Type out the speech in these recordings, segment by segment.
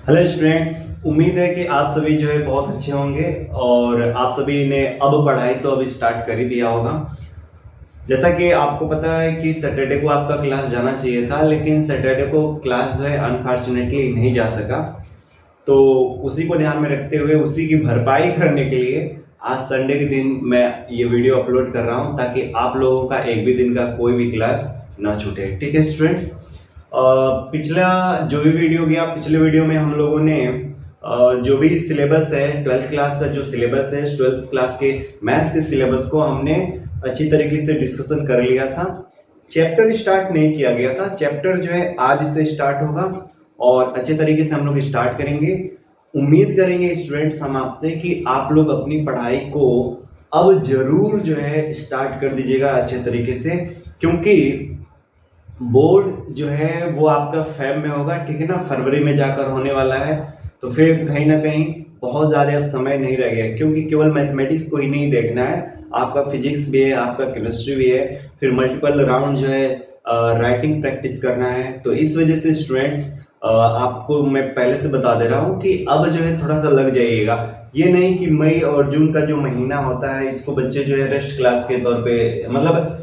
Hello students, उम्मीद है कि आप सभी जो है बहुत अच्छे होंगे और आप सभी ने अब पढ़ाई तो अब स्टार्ट कर ही दिया होगा। जैसा कि आपको पता है कि सैटरडे को आपका क्लास जाना चाहिए था, लेकिन सैटरडे को क्लास जो है अनफॉर्चुनेटली नहीं जा सका। तो उसी को ध्यान में रखते हुए उसी की भरपाई करने के लिए आज संडे के दिन मैं ये वीडियो अपलोड कर रहा हूँ, ताकि आप लोगों का एक भी दिन का कोई भी क्लास ना छूटे। ठीक है स्टूडेंट्स, पिछला जो भी वीडियो गया, पिछले वीडियो में हम लोगों ने जो भी सिलेबस है 12th क्लास का, जो सिलेबस है 12th क्लास के मैथ्स के सिलेबस को हमने अच्छी तरीके से डिस्कशन कर लिया था। चैप्टर स्टार्ट नहीं किया गया था, चैप्टर जो है आज से स्टार्ट होगा और अच्छे तरीके से हम लोग स्टार्ट करेंगे। उम्मीद करेंगे स्टूडेंट्स हम आपसे कि आप लोग अपनी पढ़ाई को अब जरूर जो है स्टार्ट कर दीजिएगा अच्छे तरीके से, क्योंकि बोर्ड जो है वो आपका फेब में होगा, ठीक है ना, फरवरी में जाकर होने वाला है। तो फिर कहीं ना कहीं बहुत ज्यादा अब समय नहीं रह गया, क्योंकि केवल मैथमेटिक्स को ही नहीं देखना है, आपका फिजिक्स भी है, आपका केमिस्ट्री भी है, फिर मल्टीपल राउंड जो है राइटिंग प्रैक्टिस करना है। तो इस वजह से स्टूडेंट्स आपको मैं पहले से बता दे रहा हूँ कि अब जो है थोड़ा सा लग जाइएगा। ये नहीं कि मई और जून का जो महीना होता है इसको बच्चे जो है रेस्ट क्लास के तौर पे, मतलब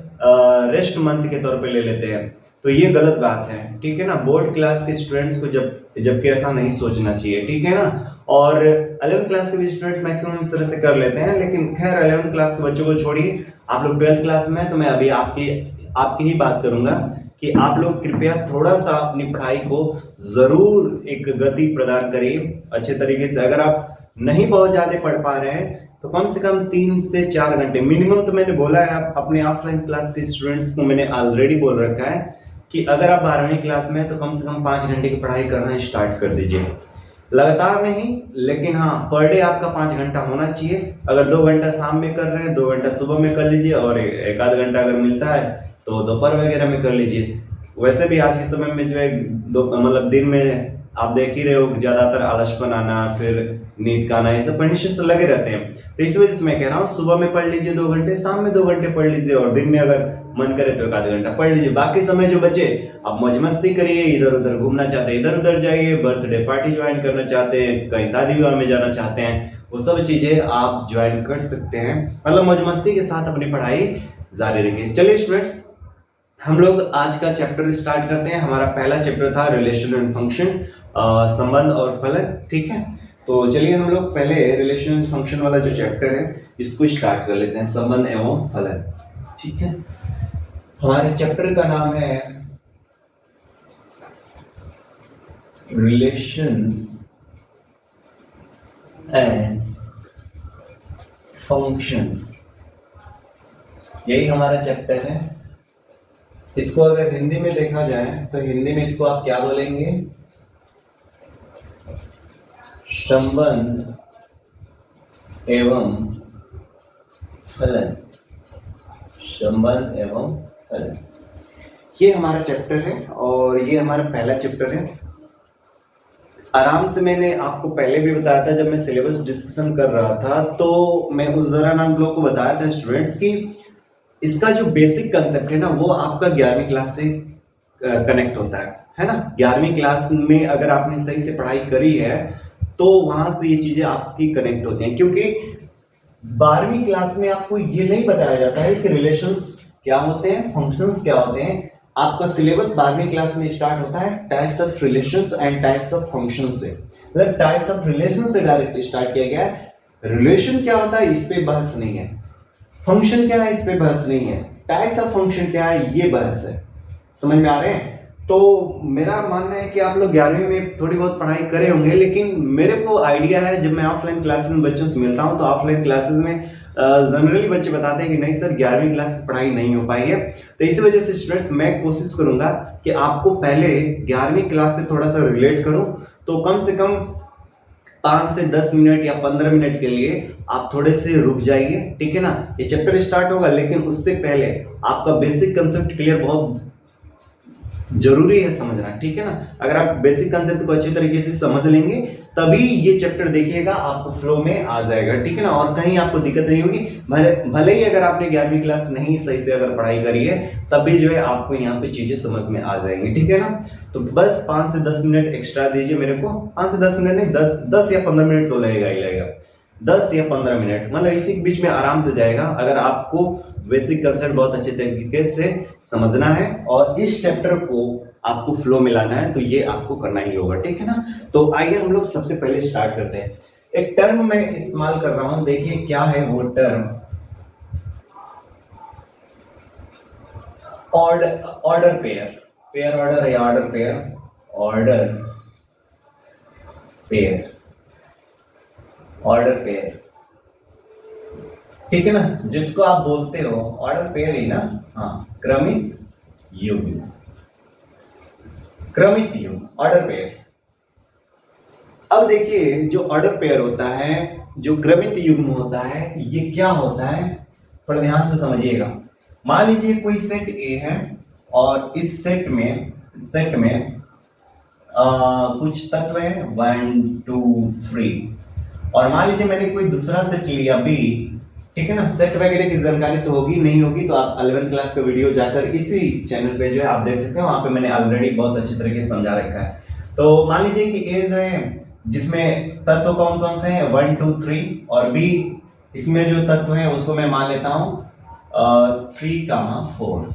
रेस्ट मंथ के तौर पे ले लेते हैं, तो ये गलत बात है, ठीक है ना। बोर्ड क्लास के स्टूडेंट्स को जबकि ऐसा नहीं सोचना चाहिए, ठीक है ना। और 11th क्लास के भी स्टूडेंट्स मैक्सिमम इस तरह से कर लेते हैं, लेकिन खैर 11th क्लास के बच्चों को छोड़िए, आप लोग 12th क्लास में, तो मैं अभी आपकी ही बात करूंगा कि आप लोग कृपया थोड़ा सा अपनी पढ़ाई को जरूर एक गति प्रदान करिए अच्छे तरीके से। अगर आप नहीं बहुत ज्यादा पढ़ पा रहे हैं तो कम से कम 3 से 4 घंटे मिनिमम, तो मैंने बोला है आप अपने ऑफलाइन क्लास के स्टूडेंट्स को मैंने ऑलरेडी बोल रखा है कि अगर आप 12वीं क्लास में तो कम से कम 5 घंटे की पढ़ाई करना स्टार्ट कर दीजिए। लगातार नहीं, लेकिन हाँ पर डे आपका 5 घंटा होना चाहिए। अगर 2 घंटा शाम में कर रहे हैं, 2 घंटा सुबह में कर लीजिए, और एक आध घंटा अगर मिलता है तो दोपहर वगैरह में कर लीजिए। वैसे भी आज के समय में जो है मतलब दिन में आप देख ही रहे हो ज्यादातर आलसपन आना, फिर नींद का आना, ये सब कंडीशन लगे रहते हैं। तो इस वजह से मैं कह रहा हूँ सुबह में पढ़ लीजिए 2 घंटे, शाम में 2 घंटे पढ़ लीजिए, और दिन में अगर मन करे तो 1 घंटा पढ़ लीजिए। बाकी समय जो बचे आप मौज मस्ती करिए, इधर उधर घूमना चाहते हैं इधर उधर जाइए, बर्थडे पार्टी ज्वाइन करना चाहते हैं, कहीं शादी विवाह में जाना चाहते हैं, वो सब चीजें आप ज्वाइन कर सकते हैं। मतलब मौज मस्ती के साथ अपनी पढ़ाई जारी रखिए। चलिए स्टूडेंट्स, हम लोग आज का चैप्टर स्टार्ट करते हैं। हमारा पहला चैप्टर था रिलेशन एंड फंक्शन, संबंध और फलन, ठीक है। तो चलिए हम लोग पहले रिलेशन एंड फंक्शन वाला जो चैप्टर है इसको स्टार्ट कर लेते हैं, संबंध एवं फलन, ठीक है। हमारे चैप्टर का नाम है रिलेशंस एंड फंक्शंस, यही हमारा चैप्टर है। इसको अगर हिंदी में देखा जाए तो हिंदी में इसको आप क्या बोलेंगे? संबंध एवं फलन, संबंध एवं फलन, ये हमारा चैप्टर है और ये हमारा पहला चैप्टर है। आराम से मैंने आपको पहले भी बताया था, जब मैं सिलेबस डिस्कशन कर रहा था तो मैं उस दौरान आप लोगों को बताया था स्टूडेंट्स कि इसका जो बेसिक कंसेप्ट है ना वो आपका 11वीं क्लास से कनेक्ट होता है ना। 11वीं क्लास में अगर आपने सही से पढ़ाई करी है तो वहां से ये चीजें आपकी कनेक्ट होती हैं, क्योंकि 12वीं क्लास में आपको ये नहीं बताया जाता है कि रिलेशंस क्या होते हैं, फंक्शंस क्या होते हैं। आपका सिलेबस 12वीं क्लास में स्टार्ट होता है types of relations and types of functions से, मतलब टाइप्स ऑफ रिलेशन से डायरेक्ट स्टार्ट किया गया है। रिलेशन क्या होता है इस पे बहस नहीं है, फंक्शन क्या है इस पे बहस नहीं है, टाइप्स ऑफ फंक्शन क्या है ये बहस है। समझ में आ रहे हैं? तो मेरा मानना है कि आप लोग 11वीं में थोड़ी बहुत पढ़ाई करे होंगे, लेकिन मेरे को आइडिया है जब मैं ऑफलाइन क्लासेस में बच्चों से मिलता हूं तो ऑफलाइन क्लासेस में जनरली बच्चे बताते हैं कि नहीं सर 11वीं क्लास की पढ़ाई नहीं हो पाई है। तो इसी वजह से स्टूडेंट्स मैं कोशिश करूंगा कि आपको पहले 11वीं क्लास से थोड़ा सा रिलेट करूं, तो कम से कम 5 से 10 मिनट या 15 मिनट के लिए आप थोड़े से रुक जाइए, ठीक है ना। ये चैप्टर स्टार्ट होगा, लेकिन उससे पहले आपका बेसिक कंसेप्ट क्लियर बहुत जरूरी है समझना, ठीक है ना। अगर आप बेसिक कंसेप्ट को अच्छी तरीके से समझ लेंगे तभी ये चैप्टर देखिएगा, आपको फ्लो में आ जाएगा, ठीक है ना। और कहीं आपको दिक्कत नहीं होगी। भले ही अगर आपने 11वीं क्लास नहीं सही से अगर पढ़ाई करी है तब भी जो है आपको यहाँ पे चीजें समझ में आ जाएंगी, ठीक है ना। तो बस 5 से 10 मिनट एक्स्ट्रा दीजिए मेरे को। 5 से 10 मिनट नहीं, 10 या 15 मिनट तो लगेगा ही लगेगा। 10 या 15 मिनट, मतलब इसी के बीच में आराम से जाएगा अगर आपको बेसिक कंसेप्ट बहुत अच्छे तरीके से समझना है और इस चैप्टर को आपको फ्लो में लाना है, तो ये आपको करना ही होगा, ठीक है ना। तो आइए हम लोग सबसे पहले स्टार्ट करते हैं। एक टर्म मैं इस्तेमाल कर रहा हूं, देखिए क्या है वो टर्म। ऑर्डर पेयर ऑर्डर या ऑर्डर पेयर, ठीक है ना, जिसको आप बोलते हो ऑर्डर पेयर ही ना। हाँ, क्रमित युग्म ऑर्डर पेयर। अब देखिए जो ऑर्डर पेयर होता है, जो क्रमित युग्म होता है, ये क्या होता है, थोड़ा ध्यान से समझिएगा। मान लीजिए कोई सेट ए है और इस सेट में कुछ तत्व है 1 2 3, और मान लीजिए मैंने कोई दूसरा सेट लिया बी, ठीक है ना। सेट वगैरह की जानकारी तो होगी नहीं होगी तो आप 11th क्लास का वीडियो जाकर इसी चैनल पे जो है आप देख सकते हो, वहां पे मैंने ऑलरेडी बहुत अच्छी तरीके से समझा रखा है। तो मान लीजिए कि ए जो है जिसमें तत्व कौन कौन से हैं 1 2 3, और बी इसमें जो तत्व है उसको मैं मान लेता हूं 3 4।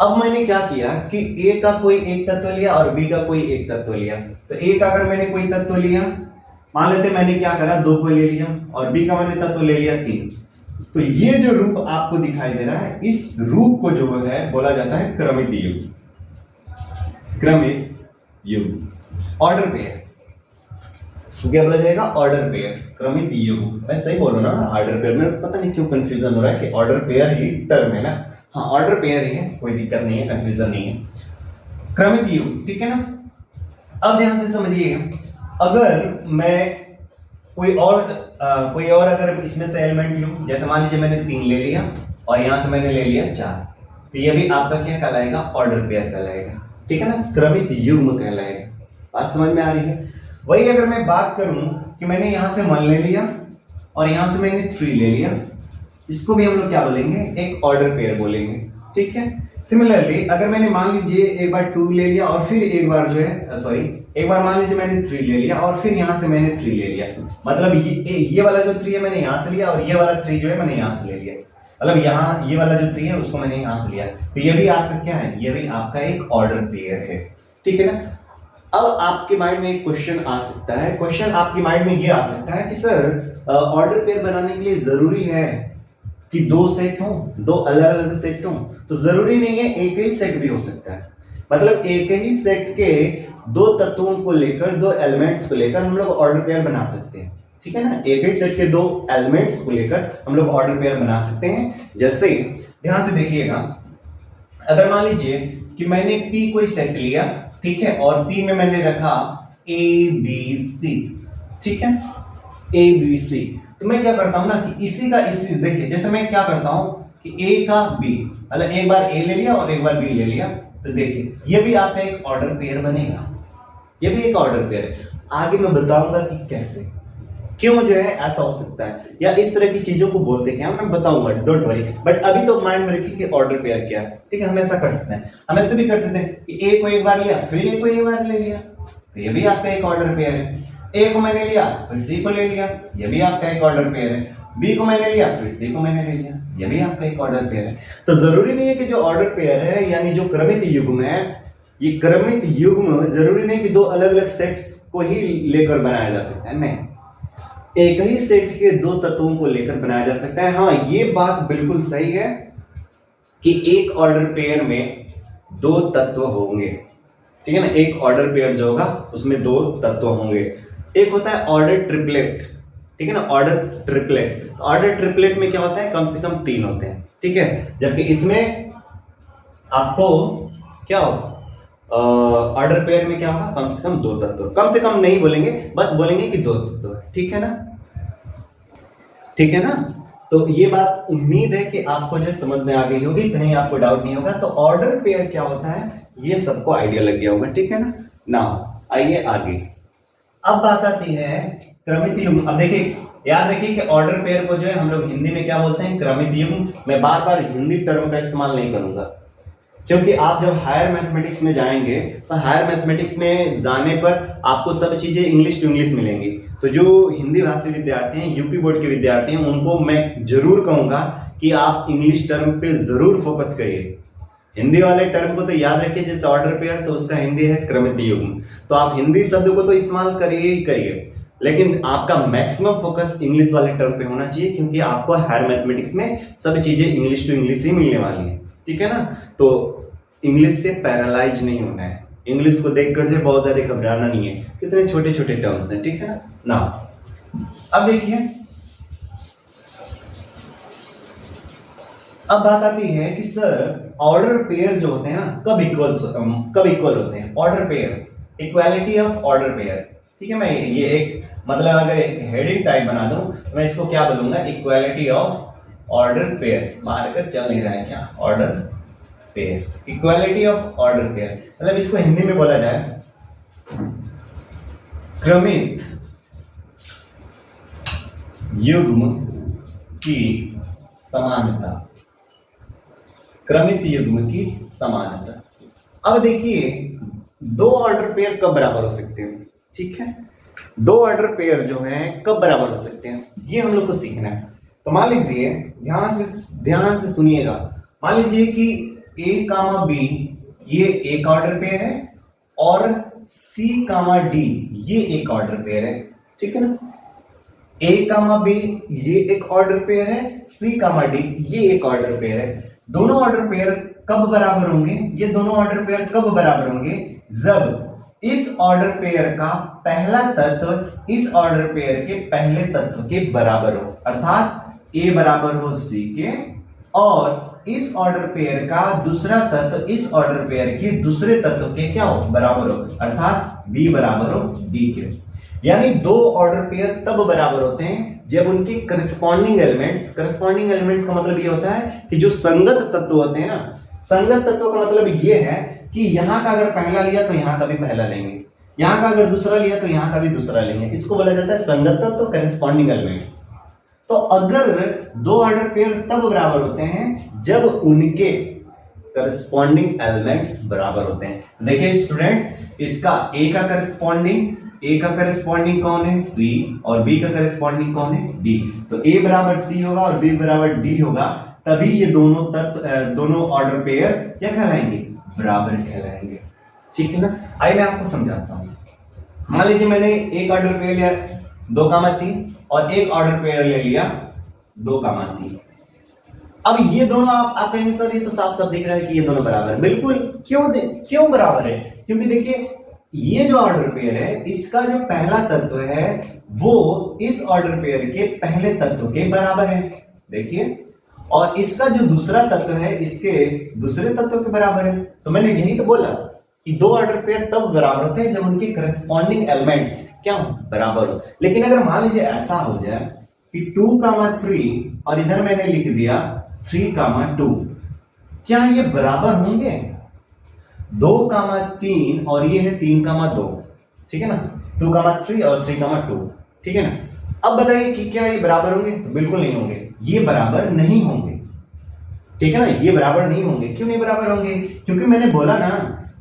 अब मैंने क्या किया कि ए का कोई एक तत्व लिया और बी का कोई एक तत्व लिया। तो ए का अगर मैंने कोई तत्व लिया, मान लेते मैंने क्या करा 2 को ले लिया, और बी का मैंने तत्व ले लिया 3। तो ये जो रूप आपको दिखाई दे रहा है, इस रूप को जो है बोला जाता है क्रमित युग्म, ऑर्डर पेयर। क्या बोला जाएगा, ऑर्डर पेयर, क्रमित युग्म। मैं सही बोल रहा हूं ना, ऑर्डर पेयर में पता नहीं क्यों कंफ्यूजन हो रहा है कि ऑर्डर पेयर ही टर्म है ना। हाँ, ऑर्डर पेयर ही है, कोई दिक्कत नहीं है, कंफ्यूजन नहीं है। क्रमित युग्म, ठीक है ना। अब ध्यान से समझिएगा, अगर मैं कोई और अगर इसमें से एलिमेंट लूं, जैसे मान लीजिए मैंने 3 ले लिया और यहां से मैंने ले लिया 4, तो ये भी आपका क्या कहलाएगा, ऑर्डर पेयर कहलाएगा, ठीक है ना, क्रमित युग्म कहलाएगा। बात समझ में आ रही है। वही अगर मैं बात करूं कि मैंने यहां से 1 ले लिया और यहां से मैंने 3 ले लिया, इसको भी हम लोग क्या बोलेंगे, एक ऑर्डर पेयर बोलेंगे, ठीक है। सिमिलरली अगर मैंने मान लीजिए एक बार 2 ले लिया और फिर एक बार जो है एक बार मान लीजिए मैंने 3 ले लिया और फिर यहां से मैंने 3 ले लिया, मतलब ये वाला जो 3 है मैंने यहां से लिया और ये वाला 3 जो है मैंने यहां से ले लिया, मतलब यहाँ ये वाला जो 3 है उसको मैंने यहां से लिया। तो ये भी आपका क्या है, ये भी आपका एक ऑर्डर पेयर है, ठीक है ना। अब आपके माइंड में एक क्वेश्चन आ सकता है, क्वेश्चन आपके माइंड में ये आ सकता है कि सर ऑर्डर पेयर बनाने के लिए जरूरी है कि 2 सेट हो, 2 अलग अलग सेट हो? तो जरूरी नहीं है, एक ही सेट भी हो सकता है। मतलब एक ही सेट के 2 तत्वों को लेकर, 2 एलिमेंट्स को लेकर हम लोग ऑर्डर पेयर बना सकते हैं, ठीक है ना। एक ही सेट के 2 एलिमेंट्स को लेकर हम लोग ऑर्डर पेयर बना सकते हैं। जैसे ध्यान से देखिएगा, अगर मान लीजिए कि मैंने P कोई सेट लिया, ठीक है, और P में मैंने रखा ABC, ठीक है, ABC। तो मैं क्या करता हूं ना कि इसी देखिए, जैसे मैं क्या करता हूं कि A का B, मतलब एक बार A ले लिया और एक बार B ले लिया, तो देखिए ये भी आपका एक ऑर्डर पेयर बनेगा, ये भी एक ऑर्डर पेयर है। आगे मैं बताऊंगा कि कैसे, क्यों जो है ऐसा हो सकता है, या इस तरह की चीजों को बोलते क्या मैं बताऊंगा, डोंट वरी। बट अभी तो माइंड में रखिए कि ऑर्डर पेयर क्या है, ठीक है। हम ऐसा कर सकते हैं, हम ऐसे भी कर सकते हैं कि ए को एक बार लिया फिर ए को एक बार ले लिया, तो ये भी आपका एक ऑर्डर पेयर है। ए को मैंने लिया फिर सी को ले लिया, ये भी आपका एक ऑर्डर पेयर है। बी को मैंने लिया फिर सी को मैंने ले लिया, ये भी आपका एक ऑर्डर पेयर है। तो जरूरी नहीं है कि जो ऑर्डर पेयर है यानी जो क्रमित युग्म है, ये क्रमित युग्म जरूरी नहीं कि 2 अलग अलग सेट्स को ही लेकर बनाया जा सकता है, नहीं, एक ही सेट के 2 तत्वों को लेकर बनाया जा सकता है। हाँ, ये बात बिल्कुल सही है कि एक ऑर्डर पेयर में 2 तत्व होंगे, ठीक है ना। एक ऑर्डर पेयर जो होगा उसमें 2 तत्व होंगे। एक होता है ऑर्डर ट्रिपलेट, ठीक है ना, ऑर्डर ट्रिपलेट में क्या होता है, कम से कम 3 होते हैं, ठीक है। जबकि इसमें आपको क्या होगा, ऑर्डर पेयर में क्या होगा, कम से कम 2 तत्व, कम से कम नहीं बोलेंगे, बस बोलेंगे कि 2 तत्व, ठीक है ना, ठीक है ना। तो ये बात उम्मीद है कि आपको जो समझ में आ गई होगी, कहीं आपको डाउट नहीं होगा। तो ऑर्डर पेयर क्या होता है ये सबको आइडिया लग गया होगा, ठीक है ना। नाउ आइए आगे। अब बात आती है क्रमित युग्म। अब देखिए, याद रखिए कि ऑर्डर पेयर को जो है हम लोग हिंदी में क्या बोलते हैं, क्रमित युग्म। मैं बार बार हिंदी टर्म का इस्तेमाल नहीं करूंगा, क्योंकि आप जब हायर मैथमेटिक्स में जाएंगे तो हायर मैथमेटिक्स में जाने पर आपको सब चीजें इंग्लिश टू इंग्लिश मिलेंगी। तो जो हिंदी भाषी विद्यार्थी हैं, यूपी बोर्ड के विद्यार्थी हैं, उनको मैं जरूर कहूंगा कि आप इंग्लिश टर्म पे जरूर फोकस करिए। हिंदी वाले टर्म को तो याद रखिए, जैसे ऑर्डर पेयर तो उसका हिंदी है क्रमित युग्म। तो आप हिंदी शब्द को तो इस्तेमाल करिए ही करिए, लेकिन आपका मैक्सिमम फोकस इंग्लिश वाले टर्म पे होना चाहिए, क्योंकि आपको हायर मैथमेटिक्स में सब चीजें इंग्लिश टू इंग्लिश ही मिलने वाली है, ठीक है ना। तो इंग्लिश से पैरालाइज नहीं होना है, इंग्लिश को देखकर जो बहुत ज्यादा घबराना नहीं है, कितने छोटे छोटे टर्म्स हैं, ठीक है ना। अब देखिए, अब बात आती है कि सर ऑर्डर पेयर जो होते हैं ना, कब इक्वल होते हैं। Order pair, equality of order pair, ठीक है। मैं ये एक मतलब अगर हेडिंग टाइप बना दूं तो मैं इसको क्या बोलूंगा, इक्वालिटी ऑफ ऑर्डर पेयर। मारकर चल नहीं रहा है क्या, order pair, equality of order pair. मतलब इसको हिंदी में बोला जाए क्रमित युग्म की समानता, क्रमित युग्म की समानता। अब देखिए, दो ऑर्डर पेयर कब बराबर हो सकते हैं, ठीक है। दो ऑर्डर पेयर जो है कब बराबर हो सकते हैं, ये हम लोग को सीखना है। तो मान लीजिए, ध्यान से सुनिएगा। मान लीजिए कि ए कामा बी ये एक ऑर्डर पेयर है और सी कामा डी ये एक ऑर्डर पेयर है, ठीक है ना। ए कामा बी ये एक ऑर्डर पेयर है, सी कामा डी ये एक ऑर्डर पेयर है। दोनों ऑर्डर पेयर कब बराबर होंगे, ये दोनों ऑर्डर पेयर कब बराबर होंगे, जब इस ऑर्डर पेयर का पहला तत्व इस ऑर्डर पेयर के पहले तत्व के बराबर हो, अर्थात ए बराबर हो सी के, और इस ऑर्डर पेयर का दूसरा तत्व इस ऑर्डर पेयर के दूसरे तत्व के क्या हो, बराबर हो, अर्थात बी बराबर हो डी के। यानी दो ऑर्डर पेयर तब बराबर होते हैं जब उनके करस्पॉन्डिंग एलिमेंट्स का मतलब ये होता है कि जो संगत तत्व होते हैं ना, संगत तत्व का मतलब ये है कि यहां का अगर पहला लिया तो यहां का भी पहला लेंगे, यहां का अगर दूसरा लिया तो यहां का भी दूसरा लेंगे। इसको बोला जाता है संगत तत्व, करस्पॉन्डिंग एलिमेंट्स। तो अगर दो ऑर्डर पेयर तब बराबर होते हैं जब उनके करस्पॉन्डिंग एलिमेंट्स बराबर होते हैं। देखिए स्टूडेंट्स, इसका ए का करस्पॉन्डिंग कौन है, सी, और बी का करस्पॉन्डिंग कौन है, डी। तो ए बराबर सी होगा और बी बराबर डी होगा, तभी ये दोनों तत्व, दोनों ऑर्डर पेयर क्या कहलाएंगे, बराबर कहलाएंगे, ठीक है ना। आइए मैं आपको समझाता हूं। मान लीजिए मैंने एक ऑर्डर पेयर लिया 2,3 और एक ऑर्डर पेयर ले लिया 2,3। अब ये दोनों आप कहेंगे सर ये तो साफ साफ दिख रहा है कि ये दोनों बराबर है। बिल्कुल, क्यों बराबर है, क्योंकि देखिए ये जो ऑर्डर पेयर है इसका जो पहला तत्व है वो इस ऑर्डर पेयर के पहले तत्व के बराबर है, देखिए, और इसका जो दूसरा तत्व है इसके दूसरे तत्व के बराबर है। तो मैंने यही तो बोला कि दो ऑर्डर पेयर तब बराबर होते हैं जब उनके करस्पॉन्डिंग एलिमेंट्स क्या हो, बराबर हो। लेकिन अगर मान लीजिए ऐसा हो जाए कि 2,3 और इधर मैंने लिख दिया 3,2, क्या ये बराबर होंगे? 2,3 और ये है 3,2, ठीक है ना, 2,3 और 3,2, ठीक है ना। अब बताइए कि क्या ये बराबर होंगे? बिल्कुल नहीं होंगे, ये बराबर नहीं होंगे, ठीक है ना, ये बराबर नहीं होंगे। क्यों नहीं बराबर होंगे? क्योंकि मैंने बोला ना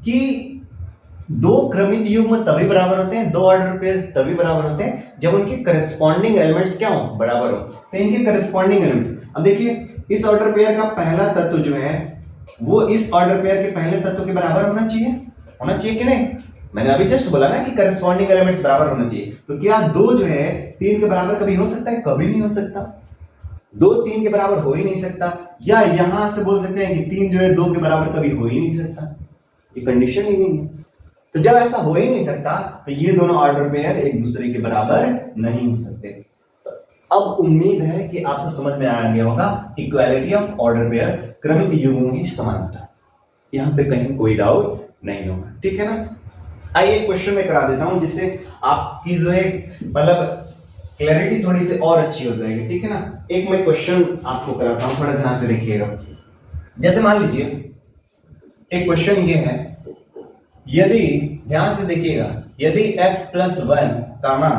कि दो क्रमित युग्म तभी बराबर होते हैं, दो ऑर्डर पेयर तभी बराबर होते हैं जब उनके करस्पॉन्डिंग एलिमेंट्स क्या हो, बराबर हो। तो इनके करस्पॉन्डिंग एलिमेंट्स, अब देखिए इस ऑर्डर पेयर का पहला तत्व जो है वो इस ऑर्डर पेयर के पहले तत्व के बराबर होना चाहिए कि नहीं? मैंने अभी जस्ट बोला ना कि करस्पॉन्डिंग एलिमेंट्स बराबर होना चाहिए। तो क्या 2 जो है 3 के बराबर कभी हो सकता है? कभी नहीं हो सकता। 2 3 के बराबर हो ही नहीं सकता। या यहां से बोल सकते हैं कि 3 जो है 2 के बराबर कभी हो ही नहीं सकता, ये कंडीशन ही नहीं है। तो जब ऐसा हो ही नहीं सकता तो ये दोनों ऑर्डर पेयर एक दूसरे के बराबर नहीं हो सकते। तो अब उम्मीद है कि आपको समझ में आ गया होगा इक्वालिटी ऑफ ऑर्डर पेयर, क्रमित युग्मों की समानता। यहां पे कहीं कोई डाउट नहीं होगा, ठीक है ना। आइए क्वेश्चन में करा देता हूं जिससे आपकी जो है मतलब क्लैरिटी थोड़ी सी और अच्छी हो जाएगी, ठीक है ना। एक मैं क्वेश्चन आपको कराता हूं, थोड़ा ध्यान से देखिएगा। जैसे मान लीजिए एक क्वेश्चन ये है यदि ध्यान से देखिएगा, यदि x प्लस 1 कामा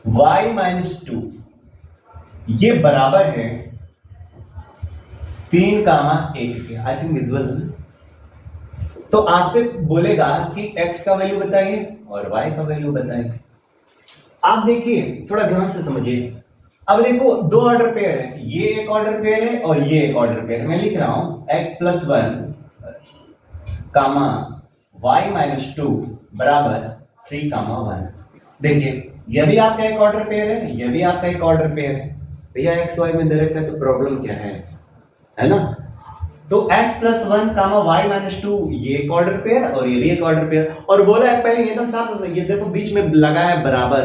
y माइनस 2 ये बराबर है 3 कामा 1 के, आई थिंक विजुअल, तो आपसे बोलेगा कि x का वैल्यू बताइए और y का वैल्यू बताइए। आप देखिए, थोड़ा ध्यान से समझिए। अब देखो दो ऑर्डर पेयर है, ये एक ऑर्डर पेयर है और ये एक ऑर्डर पेयर है। मैं लिख रहा हूं x प्लस 1 कामा y माइनस 2 बराबर 3 कामा 1। देखिए यह भी आपका एक ऑर्डर पेयर है, यह भी आपका एक ऑर्डर पेयर है। भैया एक्स वाई में दे रखा है तो प्रॉब्लम क्या है ना? तो x प्लस 1 कामा y माइनस 2 ये एक ऑर्डर पेयर और ये भी एक ऑर्डर पेयर, और बोला है पहले एकदम साफ, ये देखो बीच में लगा है बराबर,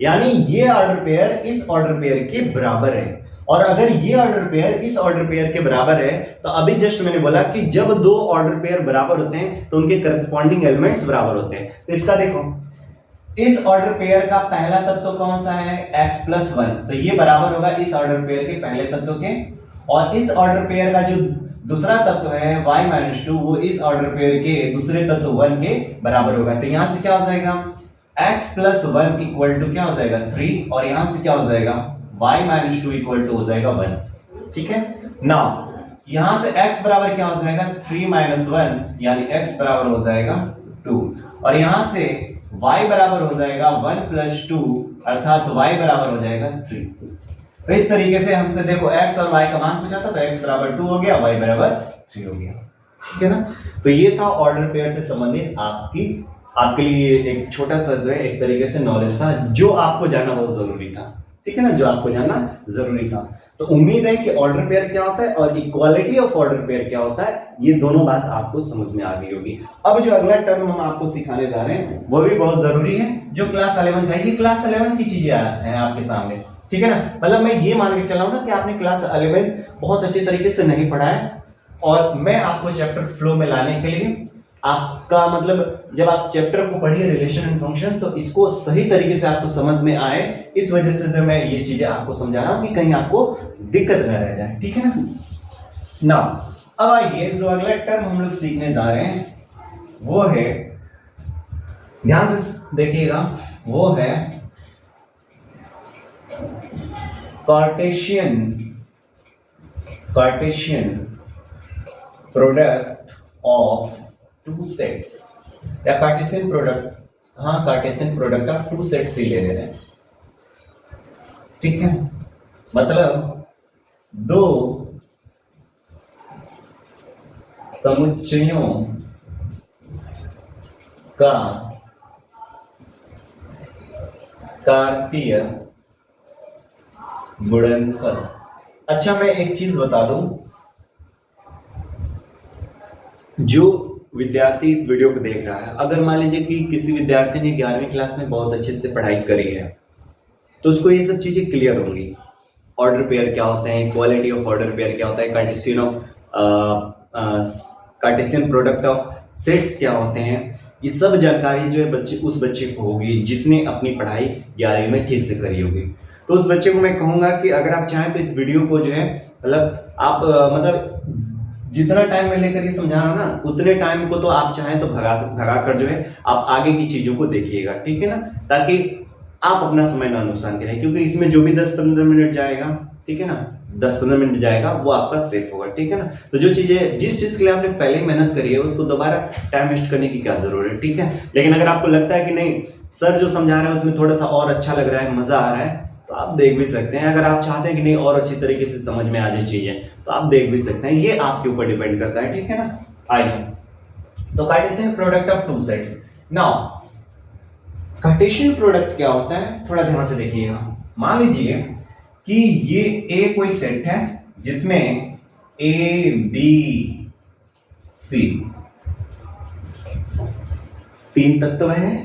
यानी ये ऑर्डर पेयर इस ऑर्डर पेयर के बराबर है। और अगर ये ऑर्डर पेयर इस ऑर्डर पेयर के बराबर है तो अभी जस्ट मैंने बोला कि जब दो ऑर्डर पेयर बराबर होते हैं तो उनके करस्पॉन्डिंग एलिमेंट्स बराबर होते हैं। तो इसका देखो, इस ऑर्डर पेयर का पहला तत्व कौन सा है? x प्लस 1, तो ये बराबर होगा इस ऑर्डर पेयर के पहले तत्व के, और इस ऑर्डर पेयर का जो दूसरा तत्व है y माइनस 2 वो इस ऑर्डर पेयर के दूसरे तत्व 1 के बराबर होगा। तो यहां से क्या हो जाएगा, x प्लस 1 इक्वल टू क्या हो जाएगा 3, और यहां से क्या हो जाएगा y माइनस 2 इक्वल टू हो जाएगा 1। ठीक है, नाउ यहां से x बराबर क्या हो जाएगा 3 माइनस 1, यानी x बराबर हो जाएगा 2, और यहां से y बराबर हो जाएगा 1 प्लस 2, अर्थात y बराबर हो जाएगा 3। तो इस तरीके से हमसे देखो x और y का मान पूछा था, तो x बराबर 2 हो गया, y बराबर 3 हो गया। ठीक है ना? तो ये था ऑर्डर पेयर से संबंधित आपके लिए एक छोटा सा जो है एक तरीके से नॉलेज था, जो आपको जानना बहुत जरूरी था। ठीक है ना, जो आपको जानना जरूरी था। तो उम्मीद है कि ऑर्डर पेयर क्या होता है और इक्वालिटी ऑफ ऑर्डर पेयर क्या होता है, ये दोनों बात आपको समझ में आ गई होगी। अब जो अगला टर्म हम आपको सिखाने जा रहे हैं वो भी बहुत जरूरी है, जो क्लास 11 का है। ये क्लास 11 की चीजें हैं आपके सामने। ठीक है ना, मतलब मैं ये मान के चला हूं ना कि आपने क्लास 11 बहुत अच्छे तरीके से नहीं पढ़ा है, और मैं आपको चैप्टर फ्लो में लाने के लिए आपका मतलब जब आप चैप्टर को पढ़िए रिलेशन एंड फंक्शन, तो इसको सही तरीके से आपको समझ में आए, इस वजह से जो मैं ये चीजें आपको समझा रहा हूं कि कहीं आपको दिक्कत न रह जाए। ठीक है ना? अब आइए जो अगला टर्म हम लोग सीखने जा रहे हैं वो है, ध्यान से देखिएगा, वो है Cartesian product of two sets, या कार्टेशियन प्रोडक्ट, हाँ Cartesian product of two sets ही ले रहे हैं। ठीक है, मतलब दो समुच्चयों का कार्तीय गुणनफल। अच्छा मैं एक चीज बता दूं, जो विद्यार्थी इस वीडियो को देख रहा है, अगर मान लीजिए कि किसी विद्यार्थी ने 11वीं क्लास में बहुत अच्छे से पढ़ाई करी है, तो उसको ये सब चीजें क्लियर होंगी। ऑर्डर पेयर क्या होते हैं, इक्वालिटी ऑफ ऑर्डर पेयर क्या होता है, कार्टेशियन प्रोडक्ट ऑफ सेट्स क्या होते हैं, ये सब जानकारी जो है उस बच्चे को होगी जिसने अपनी पढ़ाई 11वीं में ठीक से करी होगी। तो उस बच्चे को मैं कहूंगा कि अगर आप चाहें तो इस वीडियो को जो है मतलब आप जितना टाइम मैं लेकर ये समझा रहा हूं ना, उतने टाइम को तो आप चाहें तो भगा कर जो है आप आगे की चीजों को देखिएगा। ठीक है ना, ताकि आप अपना समय ना नुकसान करें, क्योंकि इसमें जो भी 10-15 मिनट जाएगा, ठीक है ना, 10-15 मिनट जाएगा वो आपका सेफ होगा। ठीक है ना, तो जो चीजें जिस चीज के लिए आपने पहले मेहनत करी है उसको दोबारा टाइम वेस्ट करने की क्या जरूरत है। ठीक है, लेकिन अगर आपको लगता है कि नहीं सर जो समझा रहे हैं उसमें थोड़ा सा और अच्छा लग रहा है, मजा आ रहा है, तो आप देख भी सकते हैं। अगर आप चाहते हैं कि नहीं और अच्छी तरीके से समझ में आ जाए चीजें, तो आप देख भी सकते हैं, ये आपके ऊपर डिपेंड करता है। ठीक है ना, आइए तो Cartesian product of two sets. Now Cartesian product क्या होता है, थोड़ा ध्यान से देखिएगा। मान लीजिए कि ये ए कोई सेट है जिसमें ए बी सी 3 तत्व हैं,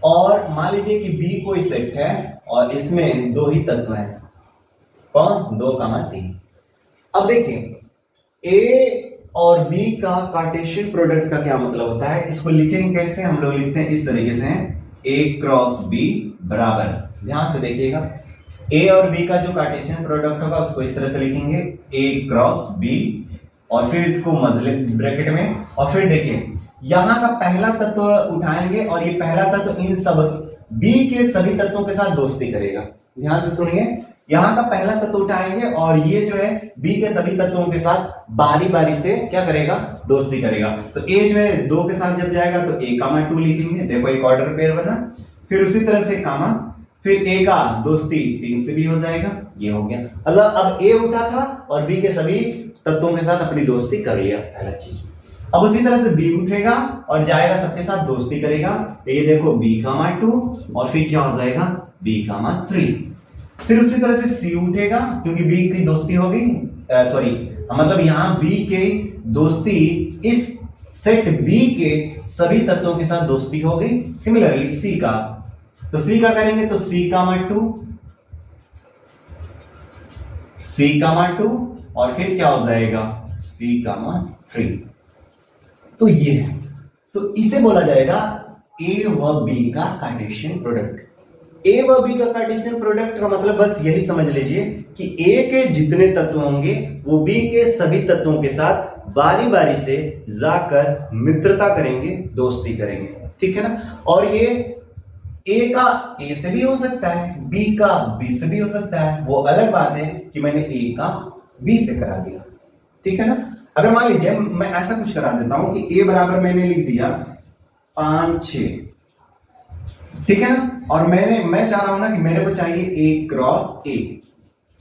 और मान लीजिए कि बी कोई सेट है और इसमें 2 ही तत्व हैं। कौन? 2, 3। अब देखिए ए और बी का कार्टेशियन प्रोडक्ट का क्या मतलब होता है, इसको लिखेंगे कैसे? हम लोग लिखते हैं इस तरीके से, ए क्रॉस बी बराबर, ध्यान से देखिएगा, ए और बी का जो कार्टेशियन प्रोडक्ट होगा उसको इस तरह से लिखेंगे ए क्रॉस बी और फिर इसको मजले ब्रैकेट में, और फिर देखिए यहाँ का पहला तत्व उठाएंगे और ये पहला तत्व इन सब बी के सभी तत्वों के साथ दोस्ती करेगा। ध्यान से सुनिए, यहाँ का पहला तत्व उठाएंगे और ये जो है बी के सभी तत्वों के साथ बारी बारी से क्या करेगा, दोस्ती करेगा। तो ए जो है 2 के साथ जब जाएगा तो ए कामा 2 लिखेंगे, देखो एक ऑर्डर पेयर बना। फिर उसी तरह से कामा, फिर ए का दोस्ती 3 से भी हो जाएगा, ये हो गया। मतलब अब ए उठा था और बी के सभी तत्वों के साथ अपनी दोस्ती कर लिया, पहला चीज। अब उसी तरह से बी उठेगा और जाएगा सबके साथ दोस्ती करेगा, ये देखो बी कामा 2 और फिर क्या हो जाएगा बी कामा 3। फिर उसी तरह से सी उठेगा क्योंकि बी की दोस्ती हो गई, सॉरी मतलब यहाँ बी के दोस्ती इस सेट बी के सभी तत्वों के साथ दोस्ती हो गई। सिमिलरली सी का, तो सी का करेंगे तो सी कामा 2, सी कामा 2 और फिर क्या हो जाएगा सी कामा 3। तो ये है, तो इसे बोला जाएगा ए व बी का कार्टेशियन प्रोडक्ट। ए व बी का कार्टेशियन प्रोडक्ट का मतलब बस यही समझ लीजिए कि ए के जितने तत्व होंगे वो बी के सभी तत्वों के साथ बारी बारी से जाकर मित्रता करेंगे, दोस्ती करेंगे, ठीक है ना। और ये ए का ए से भी हो सकता है, बी का बी से भी हो सकता है, वो अलग बात है कि मैंने ए का बी से करा दिया, ठीक है ना। अगर मान लीजिए मैं ऐसा कुछ करा देता हूं कि ए बराबर मैंने लिख दिया 5 6, ठीक है ना, और मैं चाह रहा हूं ना कि मेरे को चाहिए ए क्रॉस ए,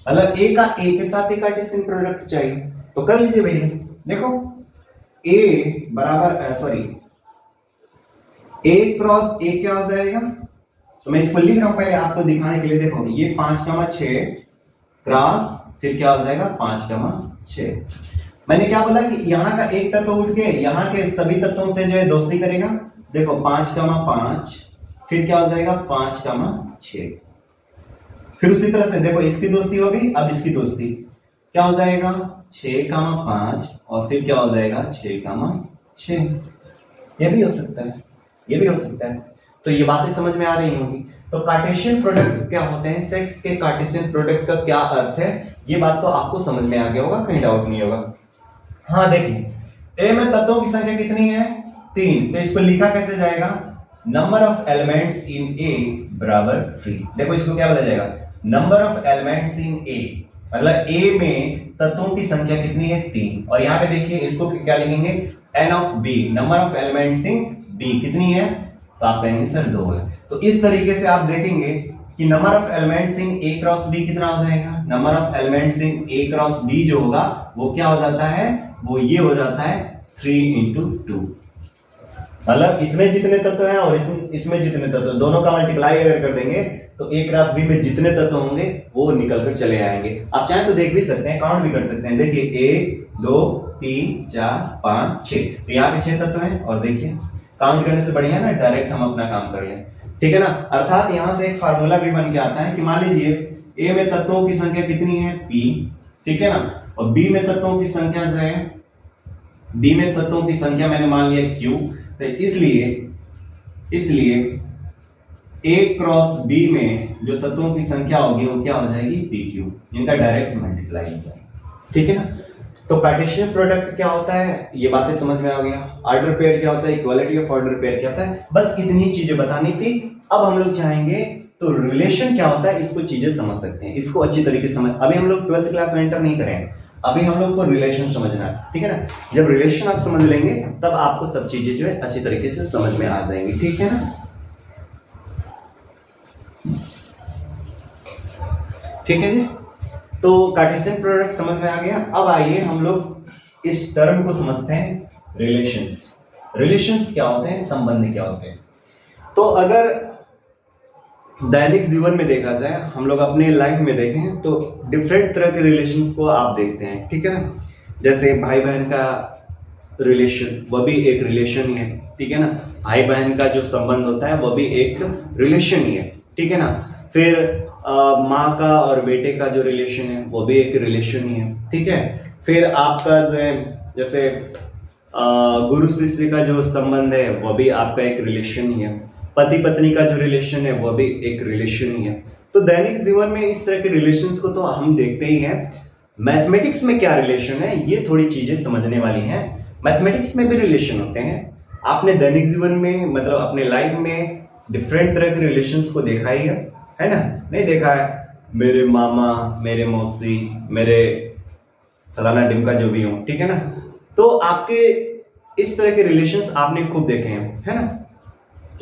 मतलब ए का ए के साथ एक कार्टेशियन प्रोडक्ट चाहिए, तो कर लीजिए भैया। देखो ए बराबर सॉरी ए क्रॉस ए क्या हो जाएगा, तो मैं इसको लिख रहा हूं पहले आपको दिखाने के लिए। देखो ये 5,6 क्रॉस फिर क्या हो जाएगा 5,6। मैंने क्या बोला कि यहाँ का एक तत्व उठ के यहाँ के सभी तत्वों से जो है दोस्ती करेगा। देखो 5,5 फिर क्या हो जाएगा 5,6। फिर उसी तरह से देखो इसकी दोस्ती हो गई, अब इसकी दोस्ती क्या हो जाएगा 6,5 और फिर क्या हो जाएगा 6,6। ये भी हो सकता है, ये भी हो सकता है। तो ये बातें समझ में आ रही होंगी। तो कार्टेशियन प्रोडक्ट क्या होते हैं, सेट्स के कार्टेशियन प्रोडक्ट का क्या अर्थ है, ये बात तो आपको समझ में आ गया होगा, कहीं डाउट नहीं होगा। हाँ देखिए ए में तत्वों की संख्या कितनी है 3, तो इसको लिखा कैसे जाएगा, नंबर ऑफ एलिमेंट्स इन ए बराबर 3। देखो इसको क्या बोला जाएगा, नंबर ऑफ एलिमेंट्स इन ए, मतलब ए में तत्वों की संख्या कितनी है 3। और यहाँ पे देखिए इसको क्या लिखेंगे n of B, number of elements in B कितनी है, तो आप कहेंगे सर 2 है। तो इस तरीके से आप देखेंगे कि number of elements in A cross B कितना हो जाएगा, number of elements in A cross B जो होगा वो क्या हो जाता है, वो ये हो जाता है 3 into 2। मतलब इसमें जितने तत्व हैं और इसमें जितने तत्व, दोनों का मल्टीप्लाई अगर कर देंगे तो ए क्रॉस बी में जितने तत्व होंगे वो निकल कर चले आएंगे। आप चाहें तो देख भी सकते हैं, काउंट भी कर सकते हैं। देखिए 1 2 3 4 5 6, तो यहाँ पे 6 तत्व हैं। और देखिए काउंट करने से बढ़िया ना डायरेक्ट हम अपना काम कर लें, ठीक है ना। अर्थात यहाँ से एक फार्मूला भी बन के आता है कि मान लीजिए ए में तत्वों की संख्या कितनी है p, ठीक है ना, और बी में तत्वों की संख्या जो है, बी में तत्वों की संख्या मैंने मान लिया q, तो इसलिए a क्रॉस b में जो तत्वों की संख्या होगी वो क्या हो जाएगी pq, इनका डायरेक्ट मल्टीप्लाई हो जाएगा, ठीक है ना। तो कार्टेशियन प्रोडक्ट क्या होता है, ये बातें समझ में आ गया। ऑर्डर पेयर क्या होता है, इक्वालिटी ऑफ ऑर्डर पेयर क्या होता है, बस इतनी चीजें बतानी थी। अब हम लोग चाहेंगे तो रिलेशन क्या होता है इसको चीजें समझ सकते हैं, इसको अच्छी तरीके से समझ। अभी हम लोग 12th क्लास में एंटर नहीं करें, अभी हम लोग को रिलेशन समझना है, ठीक है ना। जब रिलेशन आप समझ लेंगे तब आपको सब चीजें जो है अच्छी तरीके से समझ में आ जाएंगी, ठीक है ना। ठीक है जी, तो कार्टेशियन प्रोडक्ट समझ में आ गया। अब आइए हम लोग इस टर्म को समझते हैं, रिलेशंस। रिलेशंस क्या होते हैं, संबंध क्या होते हैं। तो अगर दैनिक जीवन में देखा जाए, हम लोग अपने लाइफ में देखें तो डिफरेंट तरह के रिलेशंस को आप देखते हैं, ठीक है ना। जैसे भाई बहन का रिलेशन, वह भी एक रिलेशन ही है, ठीक है ना। भाई बहन का जो संबंध होता है वह भी एक रिलेशन ही है, ठीक है ना। फिर माँ का और बेटे का जो रिलेशन है वो भी एक रिलेशन ही है, ठीक है। फिर आपका जो है जैसे गुरु शिष्य का जो संबंध है वह भी आपका एक रिलेशन ही है। पति पत्नी का जो रिलेशन है वह भी एक रिलेशन ही है। तो दैनिक जीवन में इस तरह के रिलेशंस को तो हम देखते ही हैं, मैथमेटिक्स में क्या रिलेशन है, ये थोड़ी चीजें समझने वाली हैं। मैथमेटिक्स में भी रिलेशन होते हैं। आपने दैनिक जीवन में मतलब अपने लाइफ में डिफरेंट तरह के रिलेशंस को देखा ही है ना? नहीं देखा है? मेरे मामा, मेरे मौसी, मेरे फलाना डिमका जो भी हो, ठीक है ना? तो आपके इस तरह के रिलेशंस आपने खूब देखे हैं, है ना?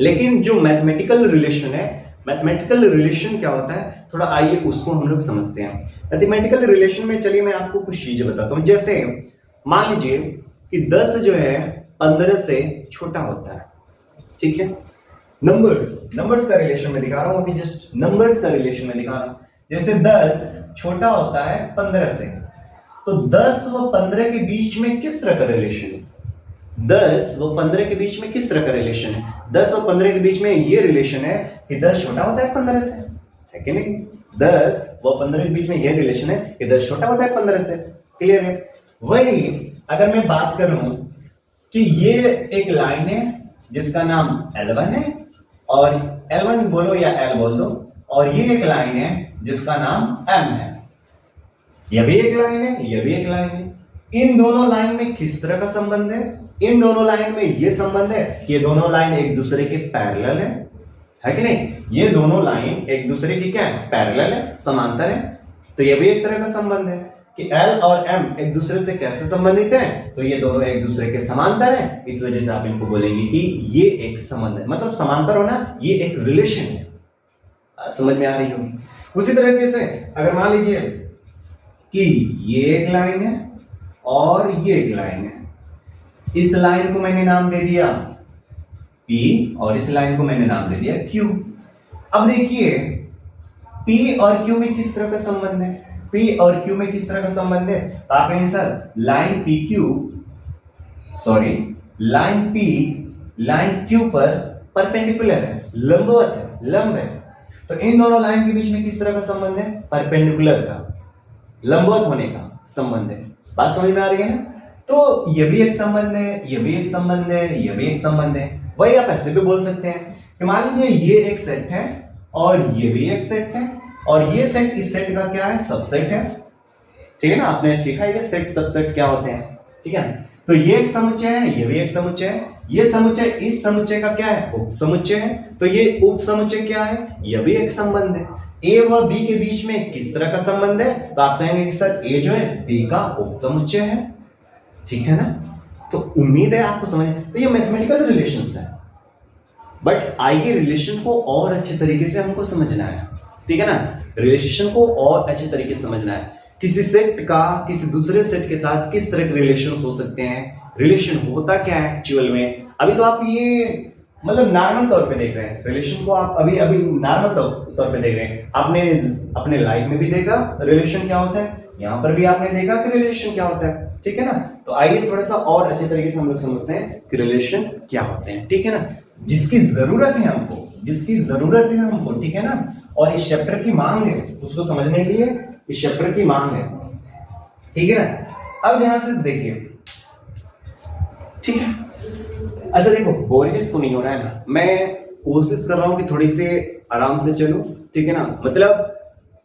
लेकिन जो मैथमेटिकल रिलेशन है, मैथमेटिकल रिलेशन क्या होता है, थोड़ा आइए उसको हम लोग समझते हैं। मैथमेटिकल रिलेशन में चलिए मैं आपको कुछ चीजें बताता हूं। जैसे मान लीजिए कि 10 जो है 15 से छोटा होता है, ठीक है? नंबर्स का रिलेशन में दिखा रहा हूं, अभी जस्ट नंबर्स का रिलेशन में दिखा रहा हूं। जैसे 10 छोटा होता है 15 से, तो 10 व 15 के बीच में किस तरह का रिलेशन है? 10 व 15 के बीच में किस तरह का रिलेशन है? 10 और 15 के बीच में ये रिलेशन है कि 10 छोटा होता है 15 से, है कि नहीं? 10 व 15 के बीच में ये रिलेशन है कि 10 छोटा होता है 15 से। क्लियर है? वही अगर मैं बात करूं कि ये एक लाइन है जिसका नाम L1 है, और L1 बोलो या L बोल दो, और ये एक लाइन है जिसका नाम M है। यह भी एक लाइन है, यह भी एक लाइन है। इन दोनों लाइन में किस तरह का संबंध है? इन दोनों लाइन में यह संबंध है कि ये दोनों लाइन एक दूसरे के पैरेलल है कि नहीं? ये दोनों लाइन एक दूसरे की क्या है? पैरेलल है, समांतर है। तो यह भी एक तरह का संबंध है कि L और M एक दूसरे से कैसे संबंधित हैं? तो ये दोनों एक दूसरे के समांतर हैं। इस वजह से आप इनको बोलेंगे कि ये एक संबंध है, मतलब समांतर होना, ये एक रिलेशन है। समझ में आ रही होगी। उसी तरीके से अगर मान लीजिए कि ये एक लाइन है और ये एक लाइन है, इस लाइन को मैंने नाम दे दिया P और इस लाइन को मैंने नाम दे दिया Q। अब देखिए P और Q में किस तरह का संबंध है? P और Q में किस तरह का संबंध है? तो आप कहेंगे sir line P line Q पर परपेंडिकुलर है, लंबवत है, लंब है। तो इन दोनों लाइन के बीच में किस तरह का संबंध है? परपेंडिकुलर का, लंबवत होने का संबंध है। बात समझ में आ रही है ना? तो ये भी एक संबंध है, ये भी एक संबंध है, ये भी एक संबंध है। वही आप ऐसे भी बोल सकते हैं कि मान लीजिए ये एक सेट है और ये भी एक सेट है, और ये सेट इस सेट का क्या है? सबसेट है। ठीक है ना? आपने सीखा ये सेट सबसेट क्या होते हैं, ठीक है? तो ये एक समुच्चय है, ये भी एक समुच्चय है। ये समुच्चय इस समुच्चय का क्या है? उप समुच्चय है। तो ये उप समुच्चय क्या है? यह भी एक संबंध है। ए व बी के बीच में किस तरह का संबंध है? तो आप कहेंगे कि सर ए जो है बी का उप समुच्चय है। ठीक है ना? तो उम्मीद है आपको समझ। तो ये मैथमेटिकल रिलेशंस है, बट आइए रिलेशन को और अच्छे तरीके से हमको समझना है। ठीक है ना? रिलेशन को और अच्छे तरीके से समझना है। किसी सेट का किसी दूसरे सेट के साथ किस तरह के रिलेशन हो सकते हैं, रिलेशन होता क्या है एक्चुअल में। अभी तो आप ये मतलब नॉर्मल तौर पे देख रहे हैं रिलेशन को, आप अभी अभी नॉर्मल तौर पे देख रहे हैं। आपने अपने लाइफ में भी देखा रिलेशन क्या होता है, यहाँ पर भी आपने देखा कि रिलेशन क्या होता है। ठीक है ना? तो आइए थोड़ा सा और अच्छे तरीके से हम लोग समझते हैं कि रिलेशन क्या होते हैं। ठीक है ना? जिसकी जरूरत है हमको, जिसकी जरूरत है हमको, ठीक है ना? और इस चैप्टर की मांग है उसको समझने के लिए, इस चैप्टर की मांग है। ठीक है ना? अब यहां से देखिए, ठीक है? अच्छा देखो, बोरियस तो नहीं हो रहा है ना? मैं कोशिश कर रहा हूं कि थोड़ी से आराम से चलूं। ठीक है ना? मतलब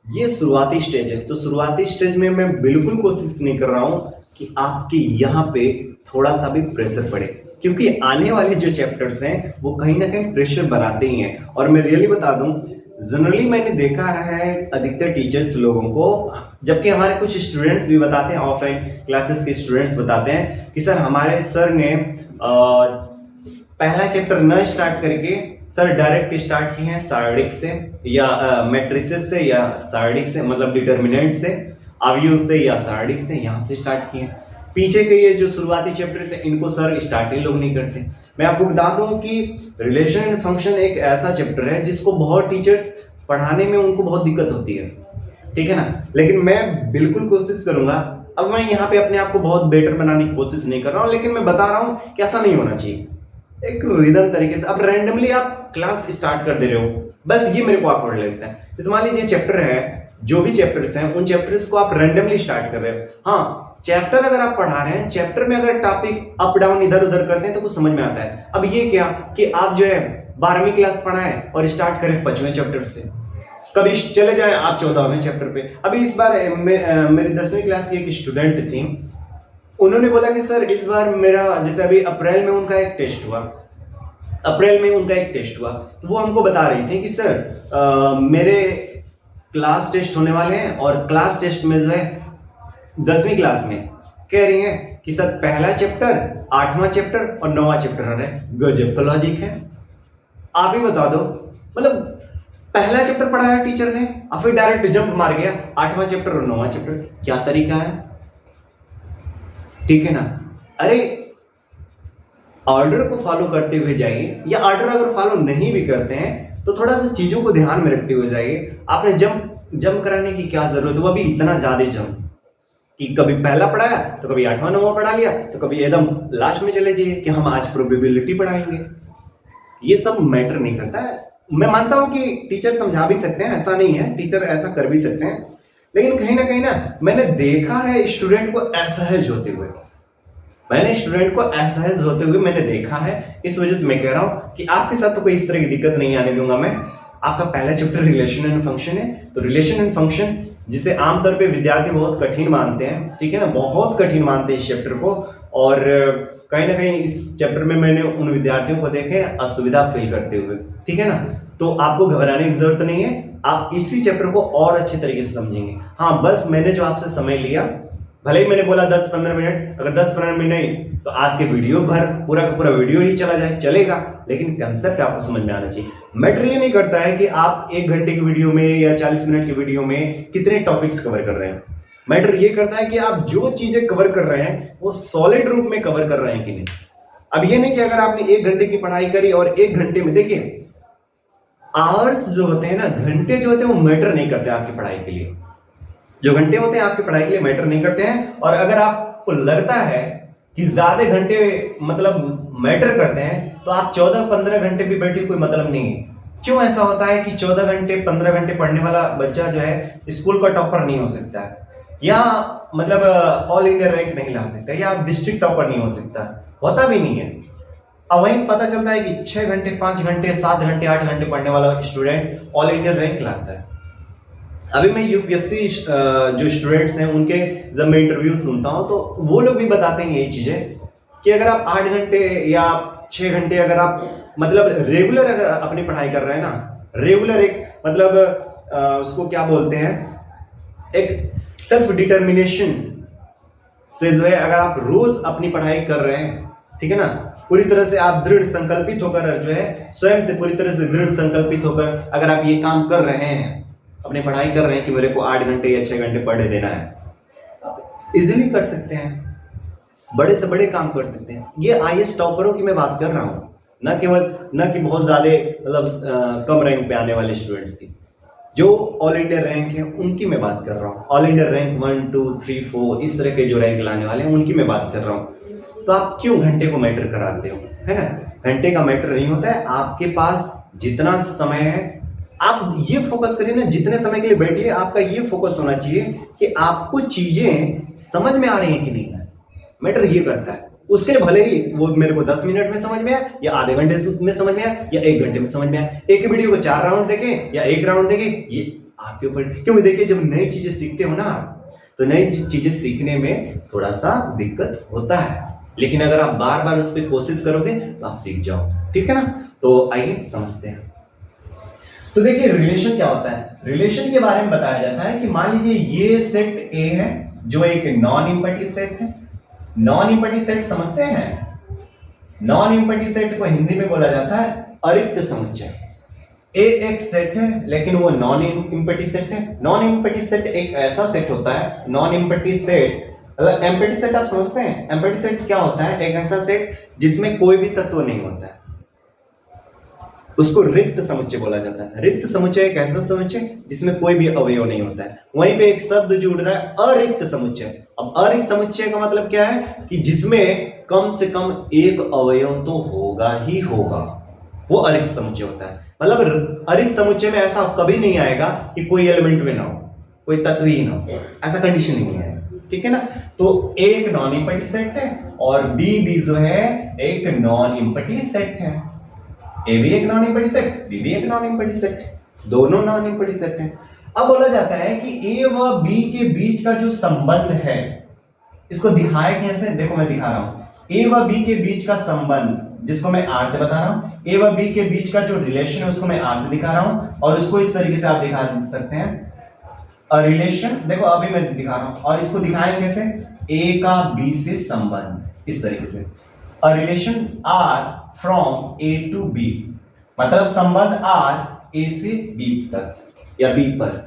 ये शुरुआती स्टेज है, तो शुरुआती स्टेज में मैं बिल्कुल कोशिश नहीं कर रहा हूं कि आपके यहाँ पे थोड़ा सा भी प्रेशर पड़े, क्योंकि आने वाले जो चैप्टर्स हैं वो कहीं ना कहीं प्रेशर बनाते ही हैं। और मैं रियली बता दूं, जनरली मैंने देखा है अधिकतर टीचर्स लोगों को, जबकि हमारे कुछ स्टूडेंट्स भी बताते हैं, ऑफलाइन क्लासेस के स्टूडेंट्स बताते हैं कि सर हमारे सर ने पहला चैप्टर न स्टार्ट करके सर डायरेक्ट स्टार्ट किए हैं सार्डिक से या मैट्रिसेस से या सार्डिक से, मतलब डिटर्मिनेंट से, अवयव से या सार्डिक से, यहाँ से स्टार्ट किए। पीछे के ये जो शुरुआती चैप्टर है इनको सर स्टार्ट ही लोग नहीं करते। मैं आपको बता दूं कि रिलेशन एंड फंक्शन एक ऐसा चैप्टर है जिसको बहुत टीचर्स पढ़ाने में उनको बहुत दिक्कत होती है। ठीक है ना? लेकिन मैं बिल्कुल कोशिश करूंगा, अब मैं यहाँ पे अपने आप को बहुत बेटर बनाने की कोशिश नहीं कर रहा हूँ, लेकिन मैं बता रहा हूँ कि ऐसा नहीं होना चाहिए। एक रिदम तरीके से, अब रैंडमली आप क्लास स्टार्ट कर दे रहे हो, बस ये मेरे को ऑकवर्ड लगता है। जैसे मान लीजिए चैप्टर है, जो भी चैप्टर्स हैं उन चैप्टर्स को आप रैंडमली स्टार्ट कर रहे हो। हाँ, चैप्टर अगर आप पढ़ा रहे हैं, चैप्टर में अगर टॉपिक अप डाउन इधर उधर करते हैं तो कुछ समझ में आता है। अब ये क्या कि आप जो है 12वीं क्लास पढ़ाएं और स्टार्ट करें 5वें चैप्टर से, कभी चले जाएं आप 14वें चैप्टर पे। अभी इस बार मेरी 10वीं क्लास की एक स्टूडेंट थी, उन्होंने बोला कि सर इस बार मेरा, जैसे अभी अप्रैल में उनका एक टेस्ट हुआ, तो वो हमको बता रही थी कि सर मेरे क्लास टेस्ट होने वाले हैं, और क्लास टेस्ट में जो है 10वीं क्लास में कह रही है कि सर पहला चैप्टर, 8वां चैप्टर और 9वां चैप्टर आ रहा है। गजब का लॉजिक है, आप ही बता दो। मतलब पहला चैप्टर पढ़ाया टीचर ने और फिर डायरेक्ट जंप मार गया 8वां चैप्टर और 9वां चैप्टर। क्या तरीका है, ठीक है ना? अरे ऑर्डर को फॉलो करते हुए जाइए, या ऑर्डर अगर फॉलो नहीं भी करते हैं तो थोड़ा सा चीजों को ध्यान में रखते हुए जाइए। आपने जंप कराने की क्या जरूरत है, वो भी इतना ज्यादा जंप कि कभी पहला पढ़ाया तो कभी 8वां 9वां पढ़ा लिया, तो कभी एकदम लास्ट में चले जाइए कि हम आज प्रोबेबिलिटी पढ़ाएंगे। ये सब मैटर नहीं करता है। मैं मानता हूं कि टीचर समझा भी सकते हैं, ऐसा नहीं है, टीचर ऐसा कर भी सकते हैं, लेकिन कहीं ना मैंने देखा है स्टूडेंट को असहज होते हुए, मैंने देखा है। इस वजह से मैं कह रहा हूं कि आपके साथ तो कोई इस तरह की दिक्कत नहीं आने दूंगा मैं। आपका पहला चैप्टर रिलेशन एंड फंक्शन है, तो रिलेशन एंड फंक्शन जिसे आमतौर पे विद्यार्थी बहुत कठिन मानते हैं, ठीक है ना, बहुत कठिन मानते हैं इस चैप्टर को, और कहीं ना कहीं इस चैप्टर में मैंने उन विद्यार्थियों को देखे असुविधा फील करते हुए, ठीक है ना। तो आपको घबराने की जरूरत नहीं है, आप इसी चैप्टर को और अच्छे तरीके से समझेंगे। हाँ, बस मैंने जो आपसे समय लिया, भले ही मैंने बोला 10-15 मिनट, अगर 10-15 मिनट नहीं तो आज के वीडियो भर पूरा का पूरा वीडियो ही चला जाए, चलेगा, लेकिन कंसेप्ट आपको समझ में आना चाहिए। मैटर ये नहीं करता है कि आप 1 घंटे की वीडियो में या 40 मिनट की वीडियो में कितने टॉपिक्स कवर कर रहे हैं। मैटर ये करता है कि आप जो चीजें कवर कर रहे हैं वो सॉलिड रूप में कवर कर रहे हैं कि नहीं। अब ये नहीं कि अगर आपने 1 घंटे की पढ़ाई करी और 1 घंटे में, देखिए आवर्स जो होते हैं ना, घंटे जो होते हैं वो मैटर नहीं करते आपकी पढ़ाई के लिए। जो घंटे होते हैं आपकी पढ़ाई के लिए मैटर नहीं करते हैं, और अगर आपको लगता है कि ज्यादा घंटे मतलब मैटर करते हैं तो आप 14-15 घंटे भी बैठे, कोई मतलब नहीं है। क्यों ऐसा होता है कि 14 घंटे 15 घंटे पढ़ने वाला बच्चा जो है स्कूल का टॉपर नहीं हो सकता है, या मतलब ऑल इंडिया रैंक नहीं ला सकता, या डिस्ट्रिक्ट टॉपर नहीं हो सकता, होता भी नहीं है। अब वहीं पता चलता है कि 6 घंटे 5 घंटे 7 घंटे 8 घंटे पढ़ने वाला स्टूडेंट ऑल इंडिया रैंक लाता है। अभी मैं यूपीएससी जो स्टूडेंट्स हैं उनके जब मैं इंटरव्यू सुनता हूं तो वो लोग भी बताते हैं यही चीजें कि अगर आप 8 घंटे या 6 घंटे अगर आप मतलब रेगुलर अगर अपनी पढ़ाई कर रहे हैं ना, रेगुलर एक मतलब उसको क्या बोलते हैं, एक सेल्फ डिटर्मिनेशन से जो है अगर आप रोज अपनी पढ़ाई कर रहे हैं, ठीक है ना, पूरी तरह से आप दृढ़ संकल्पित होकर जो है स्वयं से पूरी तरह से दृढ़ संकल्पित होकर अगर आप ये काम कर रहे हैं, अपनी पढ़ाई कर रहे हैं कि मेरे को 8 घंटे या 6 घंटे पढ़ने देना है, आप इजीली कर सकते हैं, बड़े से बड़े काम कर सकते हैं। ये आईएएस टॉपरों की मैं बात कर रहा हूँ, न कि बहुत ज्यादा मतलब कम रैंक पे आने वाले स्टूडेंट्स की। जो ऑल इंडिया रैंक है उनकी मैं बात कर रहा हूँ, ऑल इंडिया रैंक 1 2 3 4 इस तरह के जो रैंक लाने वाले हैं उनकी मैं बात कर रहा हूँ। तो आप क्यों घंटे को मैटर कराते हो, है ना? घंटे का मैटर नहीं होता है, आपके पास जितना समय है आप ये फोकस करिए ना, जितने समय के लिए बैठिए आपका ये फोकस होना चाहिए कि आपको चीजें समझ में आ रही हैं कि नहीं है, मैटर ये करता है। उसके लिए भले ही वो मेरे को 10 मिनट में समझ में आए, या आधे घंटे में समझ में आए, या 1 घंटे में समझ में आए। एक वीडियो को 4 राउंड देखें या 1 राउंड देखें, ये आपके ऊपर। क्योंकि देखिए जब नई चीजें सीखते हो ना, तो नई चीजें सीखने में थोड़ा सा दिक्कत होता है, लेकिन अगर आप बार बार उस पर कोशिश करोगे तो आप सीख जाओ, ठीक है ना। तो आइए समझते हैं। तो देखिए रिलेशन क्या होता है। रिलेशन के बारे में बताया जाता है कि मान लीजिए ये सेट ए है जो एक नॉन इम्पटी सेट है। नॉन इम्पटी सेट समझते हैं? नॉन इम्पटी सेट को हिंदी में बोला जाता है अरिक्त समुच्चय। ए एक सेट है लेकिन वो नॉन इम्पटी सेट है। नॉन इम्पटी सेट एक ऐसा सेट होता है, नॉन इम्पटी सेट मतलब एम्पटी सेट आप समझते हैं? एम्पटी सेट क्या होता है? एक ऐसा सेट जिसमें कोई भी तत्व नहीं होता है, उसको रिक्त समुच्चय बोला जाता है। रिक्त समुच्चय एक ऐसा समुच्चय जिसमें कोई भी अवयव नहीं होता है। वहीं पे एक शब्द जुड़ रहा है अरिक्त समुच्चय। अब अरिक्त समुच्चय का मतलब क्या है कि जिसमें कम से कम एक अवयव तो होगा ही होगा, वो अरिक्त समुच्चय होता है। मतलब अरिक्त समुच्चय में ऐसा कभी नहीं आएगा कि कोई एलिमेंट में ना हो, कोई तत्व ही ना हो, ऐसा कंडीशन नहीं है, ठीक है ना। तो ए एक नॉन इम्पटी सेट है और बी भी जो है एक नॉन इम्पटी सेट है। ए भी एक नॉन इम्पटी सेट, बी भी एक नॉन इम्पटी सेट, दोनों नॉन इम्पॉर्टेंट सेट हैं। अब बोला जाता है कि ए व बी के बीच का जो संबंध है, इसको दिखाया कैसे, देखो मैं दिखा रहा हूं। ए व बी के बीच का संबंध, जिसको मैं आर से बता रहा हूं, ए व बी के बीच का जो रिलेशन है उसको मैं आर से दिखा रहा हूं, और उसको इस तरीके से आप दिखा सकते हैं रिलेशन, देखो अभी मैं दिखा रहा हूं, और इसको दिखाएं कैसे, ए का बी से संबंध, इस तरीके से a relation R from A to B, मतलब संबंध आर ए से बी तक या बी पर,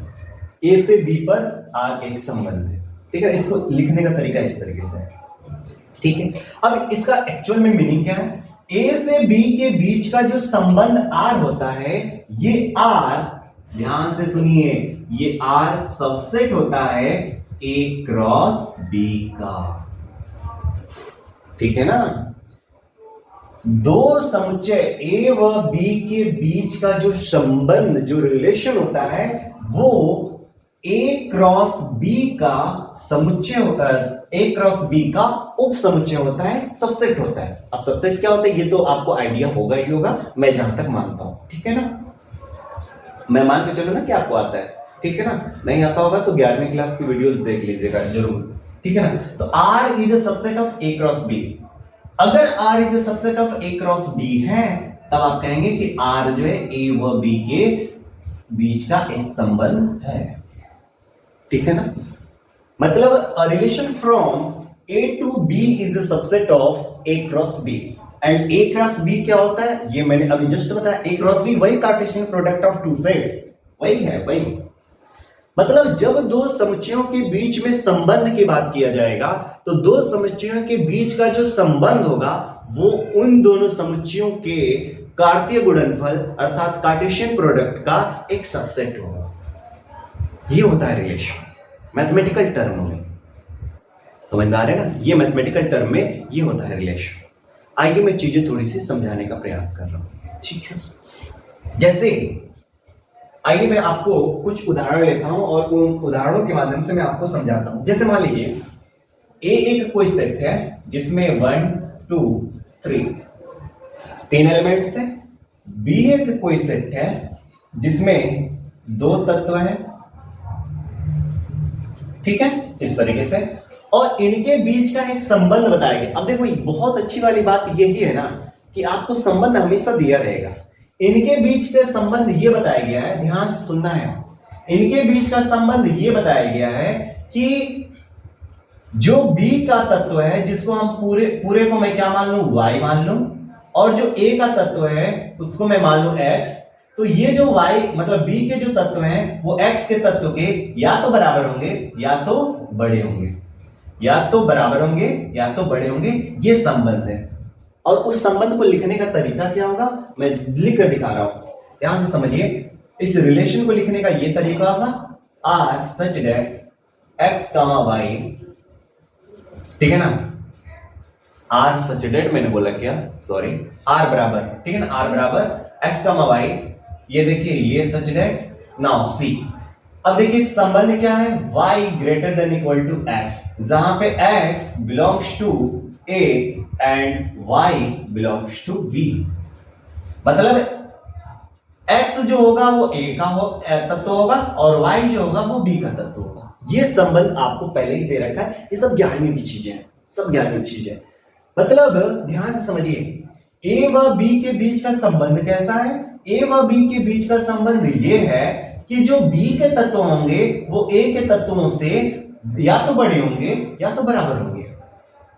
ए से बी पर आर एक संबंध है, ठीक है। इसको लिखने का तरीका इस तरीके से है, ठीक है। अब इसका एक्चुअल में मीनिंग क्या है, ए से बी के बीच का जो संबंध आर होता है, ये आर, ध्यान से सुनिए, ये आर सबसेट होता है ए क्रॉस बी का, ठीक है ना। दो समुच्चय ए व बी के बीच का जो संबंध, जो रिलेशन होता है, वो ए क्रॉस बी का समुच्चय होता है, ए क्रॉस बी का उप समुच्चय होता है, सबसेट होता है। अब सबसेट क्या होता है ये तो आपको आइडिया होगा ही होगा, मैं जहां तक मानता हूं, ठीक है ना। मैं मान के चलो ना कि आपको आता है, ठीक है ना। नहीं आता होगा तो 11वीं क्लास की वीडियोस देख लीजिएगा जरूर, ठीक है ना। तो R is a subset of A cross B। अगर R is a subset of A cross B है, तब आप कहेंगे कि R जो है A व B के बीच का एक संबंध है, ठीक है ना। मतलब a relation from A to B is a subset of A cross B। And A cross B क्या होता है, ये मैंने अभी जस्ट बताया। A क्रॉस B वही Cartesian product of two sets, वही है, वही। मतलब जब दो समुच्चयों के बीच में संबंध की बात किया जाएगा, तो दो समुच्चयों के बीच का जो संबंध होगा वो उन दोनों समुच्चयों के कार्तीय गुणनफल अर्थात कार्टेशियन प्रोडक्ट का एक सबसेट होगा। ये होता है रिलेशन मैथमेटिकल टर्म में, समझ में आ रहा है ना। ये मैथमेटिकल टर्म में ये होता है रिलेशन। आइए मैं चीजें थोड़ी सी समझाने का प्रयास कर रहा हूं, ठीक है। जैसे आइए मैं आपको कुछ उदाहरण लेता हूं और उन उदाहरणों के माध्यम से मैं आपको समझाता हूं। जैसे मान लीजिए ए एक कोई सेट है जिसमें 1 2 3 तीन एलिमेंट्स है। बी एक कोई सेट है जिसमें दो तत्व हैं, ठीक है, इस तरीके से, और इनके बीच का एक संबंध बताया गया। अब देखो बहुत अच्छी वाली बात यही है ना कि आपको संबंध हमेशा दिया रहेगा। इनके बीच का संबंध ये बताया गया है, ध्यान से सुनना है। इनके बीच का संबंध ये बताया गया है कि जो B का तत्व है, जिसको हम पूरे को मैं क्या मान लूं, Y मान लूं, और जो A का तत्व है उसको मैं मान लूं X, तो ये जो Y मतलब B के जो तत्व हैं वो X के तत्व के या तो बराबर होंगे या तो बड़े होंगे, या तो बराबर होंगे या तो बड़े होंगे। ये संबंध है। और उस संबंध को लिखने का तरीका क्या होगा, मैं लिख कर दिखा रहा हूं, ध्यान से समझिए। इस रिलेशन को लिखने का ये तरीका होगा, R such that X, Y, ठीक है ना। R such that मैंने बोला क्या, सॉरी, R बराबर, ठीक है ना, R बराबर X, Y, ये देखिए ये such that नाउ C। अब देखिए संबंध क्या है, y greater than equal to x, जहां पे x belongs to A and y belongs to B। मतलब x जो होगा वो A का तत्व होगा और y जो होगा वो B का तत्व होगा। ये संबंध आपको पहले ही दे रखा है। ये सब 11वीं की चीजें हैं, सब 11वीं की चीजें। मतलब ध्यान से समझिए, A व B के बीच का संबंध कैसा है। A व B के बीच का संबंध ये है कि जो B के तत्व होंगे वो A के तत्वों से या तो बड़े होंगे या तो बराबर होंगे।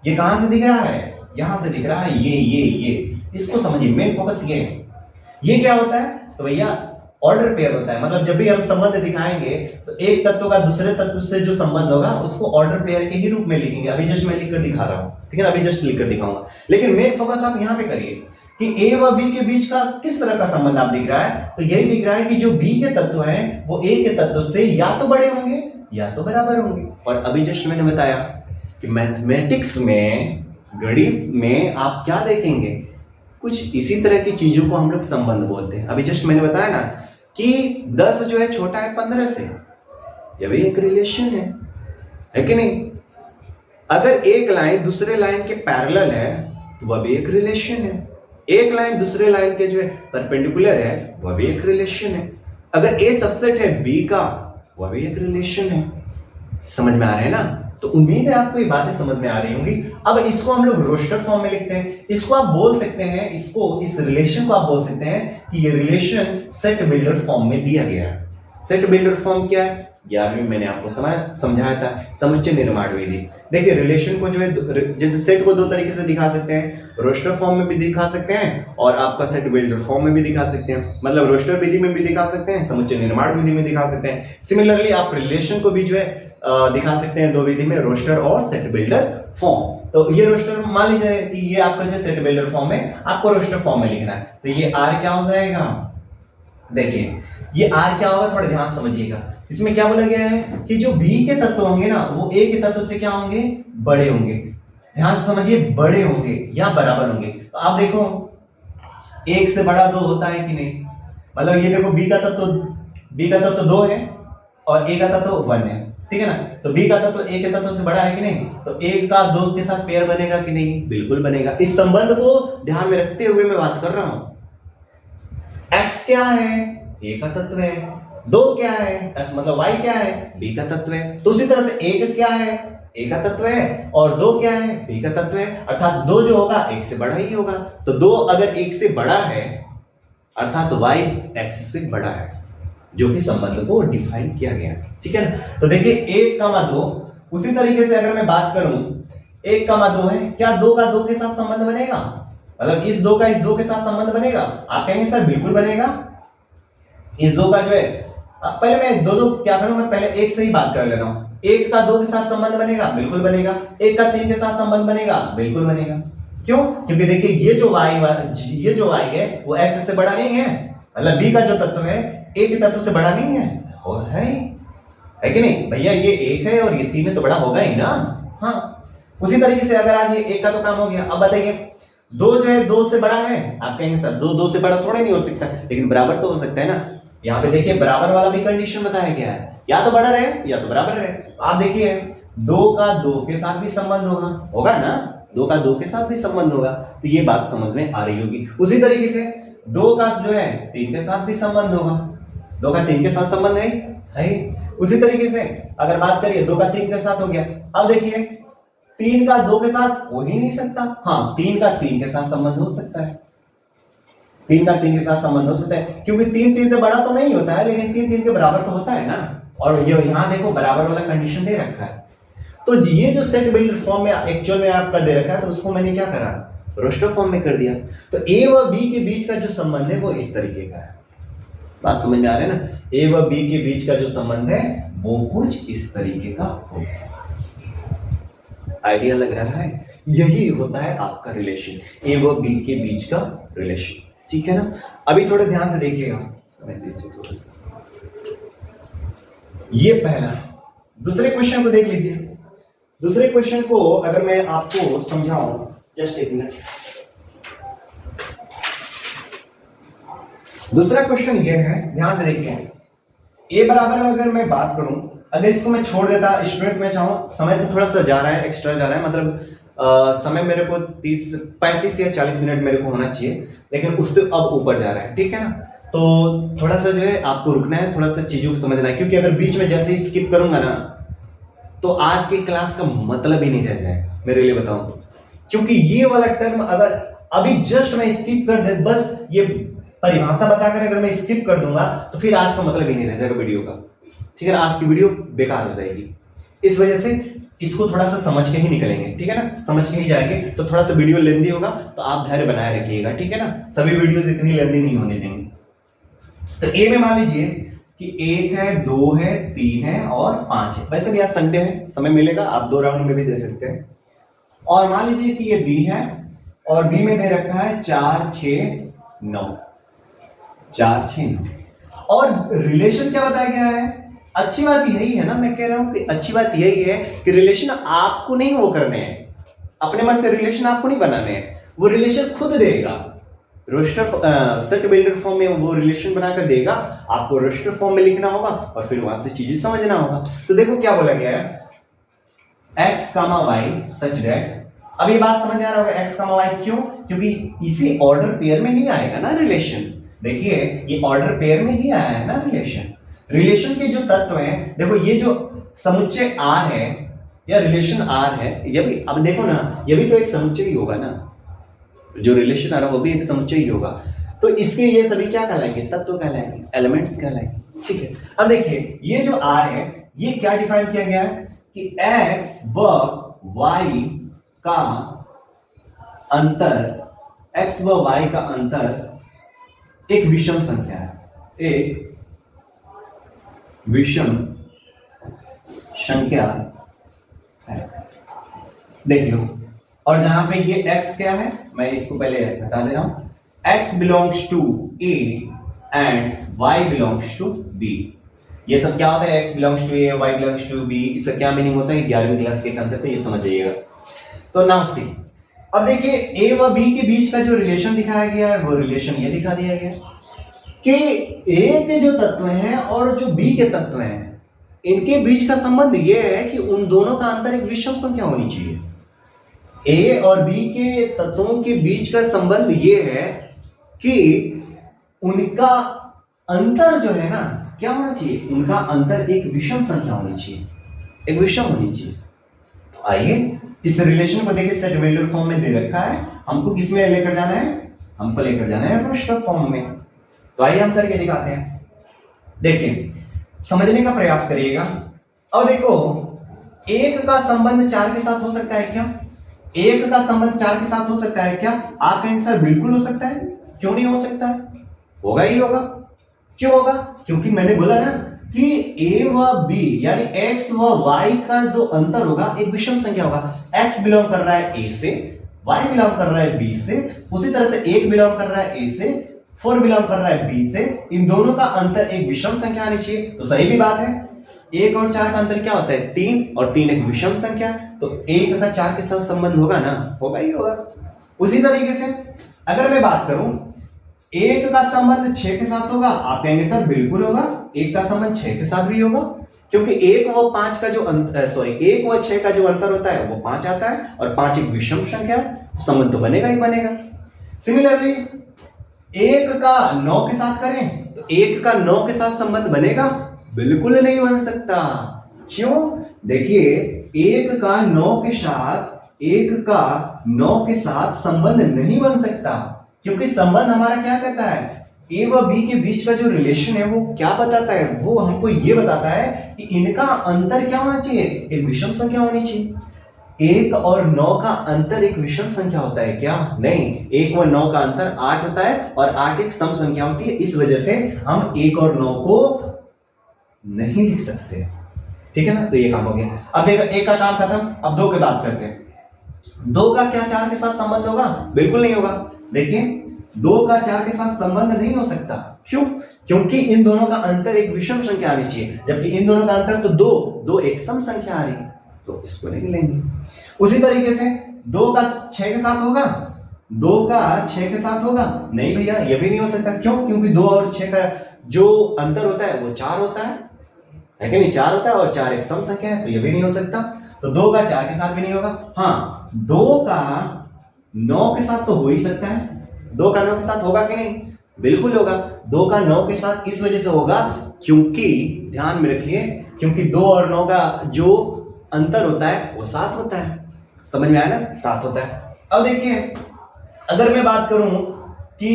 ये कहां से दिख रहा है, यहां से दिख रहा है, ये इसको समझिए, मेन फोकस ये है। ये क्या होता है, तो भैया ऑर्डर पेयर होता है। मतलब जब भी हम संबंध दिखाएंगे तो एक तत्व का दूसरे तत्व से जो संबंध होगा उसको ऑर्डर पेयर के ही रूप में लिखेंगे। अभी जस्ट मैं लिखकर दिखा रहा हूं, ठीक है ना, अभी जस्ट लिखकर दिखाऊंगा। लेकिन मेन फोकस आप यहां पे करिए कि A व B के बीच का किस तरह का संबंध आप दिख रहा है। तो यही दिख रहा है कि जो B के तत्व हैं वो A के तत्व से या तो बड़े होंगे या तो बराबर होंगे। और अभी जस्ट मैंने बताया कि मैथमेटिक्स में, गणित में आप क्या देखेंगे, कुछ इसी तरह की चीजों को हम लोग संबंध बोलते हैं। अभी जस्ट मैंने बताया ना कि 10 जो है छोटा है 15 से, यह भी एक रिलेशन है कि नहीं। अगर एक लाइन दूसरे लाइन के पैरेलल है तो वह भी एक रिलेशन है। एक लाइन दूसरे लाइन के जो है परपेंडिकुलर है, वह भी एक रिलेशन है। अगर ए सबसेट है बी का, वह भी एक रिलेशन है। समझ में आ रहा है ना? तो उम्मीद है आपको ये बातें समझ में आ रही होंगी। अब इसको हम लोग रोस्टर फॉर्म में लिखते हैं। इसको आप बोल सकते हैं, इस रिलेशन को आप बोल सकते हैं कि ये रिलेशन सेट बिल्डर फॉर्म में दिया गया है। सेट बिल्डर फॉर्म क्या है? 11वीं मैंने आपको समझाया था, समुच्चय निर्माण विधि। देखिए रिलेशन को जो है, जैसे सेट को दो तरीके से दिखा सकते हैं, रोस्टर फॉर्म में भी दिखा सकते हैं और आपका सेट बिल्डर फॉर्म में भी दिखा सकते हैं। मतलब रोस्टर विधि में भी दिखा सकते हैं, समुच्चय निर्माण विधि में दिखा सकते हैं। सिमिलरली आप रिलेशन को भी जो है दिखा सकते हैं दो विधि में, रोस्टर और सेट बिल्डर फॉर्म। तो ये रोस्टर, मान लीजिए कि ये आपका जो सेट बिल्डर फॉर्म है, आपको रोस्टर फॉर्म में लिखना है, तो ये आर क्या हो जाएगा? देखिए ये आर क्या होगा, थोड़ा ध्यान समझिएगा। इसमें क्या बोला गया है कि जो बी के तत्व होंगे ना, वो ए के तत्व से क्या होंगे? बड़े होंगे। ध्यान से समझिए, बड़े होंगे या बराबर होंगे। तो आप देखो, एक से बड़ा दो होता है कि नहीं? मतलब ये देखो, बी का तत्व 2 है और ए का तत्व 1 है, ठीक है ना? तो बी का तत्व ए के तत्व से बड़ा है कि नहीं? तो एक का 2 के साथ पेयर बनेगा कि नहीं? बिल्कुल बनेगा। इस संबंध को ध्यान में रखते हुए मैं बात कर रहा हूं। x क्या है? ए का तत्व है। 2 क्या है? s मतलब y क्या है? b का तत्व है। तो उसी तरह से 1 क्या है? a का तत्व है और 2 क्या है? b का तत्व है। अर्थात 2 जो होगा 1 से बड़ा ही होगा। तो 2 अगर 1 से बड़ा है अर्थात y x से बड़ा है, जो कि संबंध को डिफाइन किया गया है, ठीक है ना? तो देखिए 1,2, उसी तरीके से अगर मैं बात करूं 1,2 है, क्या 2 का 2 के साथ संबंध बनेगा? मतलब इस 2 का इस 2 के साथ संबंध बनेगा? आप कहेंगे सर बिल्कुल बनेगा। इस 2 का जो है, पहले मैं दो क्या करूं, मैं पहले 1 से ही बात कर ले रहा हूं। 1 का 2 के साथ संबंध बनेगा? बिल्कुल बनेगा। 1 का 3 के साथ संबंध बनेगा? बिल्कुल बनेगा। क्यों? क्योंकि देखिए ये जो y है वो x से बड़ा नहीं है। मतलब b का जो तत्व है a के तत्व से बड़ा नहीं है, वो है कि नहीं भैया? ये 1 है और ये 3 है तो बड़ा होगा ही ना। हाँ, उसी तरीके से अगर आज ये 1 का तो काम हो गया। अब बताइए 2 जो है 2 से बड़ा है? आप कहेंगे सर 2 से बड़ा थोड़ा नहीं हो सकता, लेकिन बराबर तो हो सकता है ना। यहाँ पे देखिए बराबर वाला भी कंडीशन बताया गया है, या तो बड़ा रहे या तो बराबर रहे। आप देखिए 2 का 2 के साथ भी संबंध होगा ना, 2 का 2 के साथ भी संबंध होगा। तो ये बात समझ में आ रही होगी। उसी तरीके से 2 का जो है 3 के साथ भी संबंध होगा। 2 का 3 के साथ संबंध है। उसी तरीके से अगर बात करिए 2 का 3 के साथ हो गया। अब देखिए 3 का 2 के साथ हो ही नहीं सकता। हाँ, 3 का 3 के साथ संबंध हो सकता है। 3 का 3 के साथ संबंध हो सकता है, क्योंकि 3 3 से बड़ा तो नहीं होता है, लेकिन 3 3 के बराबर तो होता है ना। और ये यहाँ देखो बराबर वाला कंडीशन दे रखा है। तो ये जो सेट बिल्डर फॉर्म में एक्चुअल में आपका दे रखा है, तो उसको मैंने क्या करा, रोस्टर फॉर्म में कर दिया। तो ए व बी के बीच का जो संबंध है वो इस तरीके का है। बात समझ में आ रहा है ना? ए व बी के बीच का जो संबंध है वो कुछ इस तरीके का होगा। आइडिया लग रहा है? यही होता है आपका रिलेशन, ए व बी के बीच का रिलेशन, ठीक है ना? अभी थोड़ा ध्यान से देखिएगा, समय दीजिए थोड़ा सा। ये पहला। दूसरे क्वेश्चन को देख लीजिए। दूसरे क्वेश्चन को अगर मैं आपको समझाऊं, जस्ट एक मिनट। दूसरा क्वेश्चन ये है, ध्यान से देखिए। ए बराबर में अगर मैं बात करूं, अगर इसको मैं छोड़ देता, स्टूडेंट्स में चाहूं, समय तो थोड़ा सा जा रहा है, एक्स्ट्रा जा रहा है, मतलब समय मेरे को 35 या 40 मिनट मेरे को होना चाहिए, लेकिन उससे अब ऊपर जा रहा है, ठीक है ना? तो थोड़ा सा जो है आपको रुकना है, थोड़ा सा चीजों को समझना है, क्योंकि अगर बीच में जैसे ही स्किप करूंगा ना, तो आज की क्लास का मतलब ही नहीं रह जाएगा, मेरे लिए बताऊं। क्योंकि ये वाला टर्म अगर अभी जस्ट मैं स्किप कर दे, बस ये परिभाषा बताकर अगर मैं स्किप कर दूंगा, तो फिर आज का मतलब ही नहीं रह जाएगा वीडियो का, ठीक है ना? आज की वीडियो बेकार हो जाएगी। इस वजह से इसको थोड़ा सा समझ के ही निकलेंगे, ठीक है ना? समझ के ही जाएंगे, तो थोड़ा सा वीडियो लेंदी होगा, तो आप धैर्य बनाए रखिएगा, ठीक है ना? सभी वीडियोस इतनी लेंदी नहीं होने देंगे। तो ए में मान लीजिए कि 1 है, 2 है, 3 है और 5 है। वैसे भी आज संडे है, समय मिलेगा, आप 2 राउंड में भी दे सकते हैं। और मान लीजिए कि ये बी है और बी में दे रखा है 4 6 9, 4 6 9। और रिलेशन क्या बताया गया है? अच्छी बात यही है ना, मैं कह रहा हूं कि अच्छी बात यही है कि रिलेशन आपको नहीं वो करने हैं, अपने मन से रिलेशन आपको नहीं बनाने हैं, वो रिलेशन खुद देगा। रोस्टर सेट बिल्डर फॉर्म में वो रिलेशन बनाकर देगा, आपको रोस्टर फॉर्म में लिखना होगा और फिर वहां से चीजें समझना होगा। तो देखो क्या बोला गया है, x, y सच दैट। अब ये बात समझ आ रहा होगा x, y क्यों? क्योंकि इसी ऑर्डर पेयर में ही आएगा ना रिलेशन। देखिए ये ऑर्डर पेयर में ही आया है ना रिलेशन। रिलेशन के जो तत्व हैं, देखो ये जो समुच्चय आर है या रिलेशन आर है, ये भी अब देखो ना, ये भी तो एक समुच्चय ही होगा ना, जो रिलेशन आ रहा है वो भी एक समुच्चय ही होगा। तो इसके ये सभी क्या कहलाएंगे? तत्व कहलाएंगे, एलिमेंट्स कहलाएंगे। ठीक है, अब देखिए ये जो आर है ये क्या डिफाइन किया गया है कि एक्स व वाई का अंतर, एक्स व वाई का अंतर एक विषम संख्या है, एक विषम संख्या है। देख लो, और जहां पे ये x क्या है, मैं इसको पहले हटा दे रहा हूं, x belongs to a and y belongs to b। ये सब क्या होता है? x belongs to a, y belongs to b, इसका क्या मीनिंग होता है? 11वीं क्लास के कांसेप्ट है, ये समझ जाइएगा। तो नाउ सी, अब देखिए a व b के बीच का जो रिलेशन दिखाया गया है वो रिलेशन ये दिखा दिया गया कि a के जो तत्व हैं और जो b के तत्व हैं, इनके बीच का संबंध ये है कि उन दोनों का अंतर एक विषम संख्या होनी चाहिए। a और b के तत्वों के बीच का संबंध ये है कि उनका अंतर जो है ना, क्या होना चाहिए? उनका अंतर एक विषम संख्या होनी चाहिए, एक विषम होनी चाहिए। तो आइए इस रिलेशन को देखिए, सेट वेक्टर फॉर्म में दे रखा है, हमको किस में लेकर जाना है? हमको लेकर जाना है रोस्टर फॉर्म में। तो आइए हम करके दिखाते हैं। देखिए समझने का प्रयास करिएगा। अब देखो, एक का संबंध 4 के साथ हो सकता है क्या? एक का संबंध 4 के साथ हो सकता है क्या? आप कहेंगे सर बिल्कुल हो सकता है, क्यों नहीं हो सकता है? होगा ही होगा। क्यों होगा? क्योंकि मैंने बोला ना कि a व b यानी x व y का जो अंतर होगा एक विषम संख्या होगा। x बिलोंग कर रहा है a से, y बिलोंग कर रहा है b से, उसी तरह से 1 बिलोंग कर रहा है a से, 4 बिलोंग कर रहा है b से। इन दोनों का अंतर एक विषम संख्या आनी चाहिए। तो सही भी बात है, 1 और 4 का अंतर क्या होता है? 3, और 3 एक विषम संख्या, तो 1 का 4 के साथ संबंध होगा ना, होगा ही होगा। उसी तरीके से अगर मैं बात करूं 1 का संबंध 6 के साथ होगा, आप कहेंगे सर बिल्कुल होगा, 1 का संबंध 6 के साथ भी होगा, क्योंकि 1 व 5 का जो अंतर, सॉरी 1 व 6 का जो अंतर होता है वो 5 आता है, और 5 एक विषम संख्या है, तो संबंध तो बनेगा ही बनेगा। सिमिलरली 1 का 9 के साथ करें तो 1 का 9 के साथ संबंध बनेगा? बिल्कुल नहीं बन सकता। क्यों? देखिए 1 का 9 के साथ, 1 का 9 के साथ संबंध नहीं बन सकता, क्योंकि संबंध हमारा क्या कहता है? a व b के बीच का जो रिलेशन है वो क्या बताता है? वो हमको ये बताता है कि इनका अंतर क्या होना चाहिए? एक विषम संख्या होनी चाहिए। 1 और 9 का अंतर एक विषम संख्या होता है क्या? नहीं, 1 व 9 का अंतर 8 होता है, और 8 एक सम संख्या होती है। इस वजह से हम 1 और 9 को नहीं लिख सकते। ठीक है ना? तो ये काम हो गया। अब देखो 1 का काम खत्म, अब 2 की बात करते हैं। 2 का क्या 4 के साथ संबंध होगा? बिल्कुल नहीं होगा। देखिए 2 का 4 के साथ संबंध नहीं हो सकता। क्यों? क्योंकि इन दोनों का अंतर एक विषम संख्या आनी चाहिए, जबकि इन दोनों का अंतर तो 2 एक सम संख्या आ रही है, तो इसको नहीं लेंगे। उसी तरीके से 2 का 6 के साथ होगा, 2 का 6 के साथ होगा? नहीं भैया, ये भी नहीं हो सकता। क्यों? क्योंकि 2 और 6 का जो अंतर होता है वो 4 होता है कि नहीं? 4 होता है, और 4 एक सम संख्या है, तो ये भी नहीं हो सकता। तो 2 का 4 के साथ भी नहीं होगा। हाँ, 2 का 9 के साथ तो हो ही सकता है। 2 का 9 के साथ होगा कि नहीं? बिल्कुल होगा। 2 का 9 के साथ इस वजह से होगा क्योंकि, ध्यान में रखिए, क्योंकि 2 और 9 का जो अंतर होता है वो 7 होता है। समझ में आया ना? 7 होता है। अब देखिए अगर मैं बात करूं कि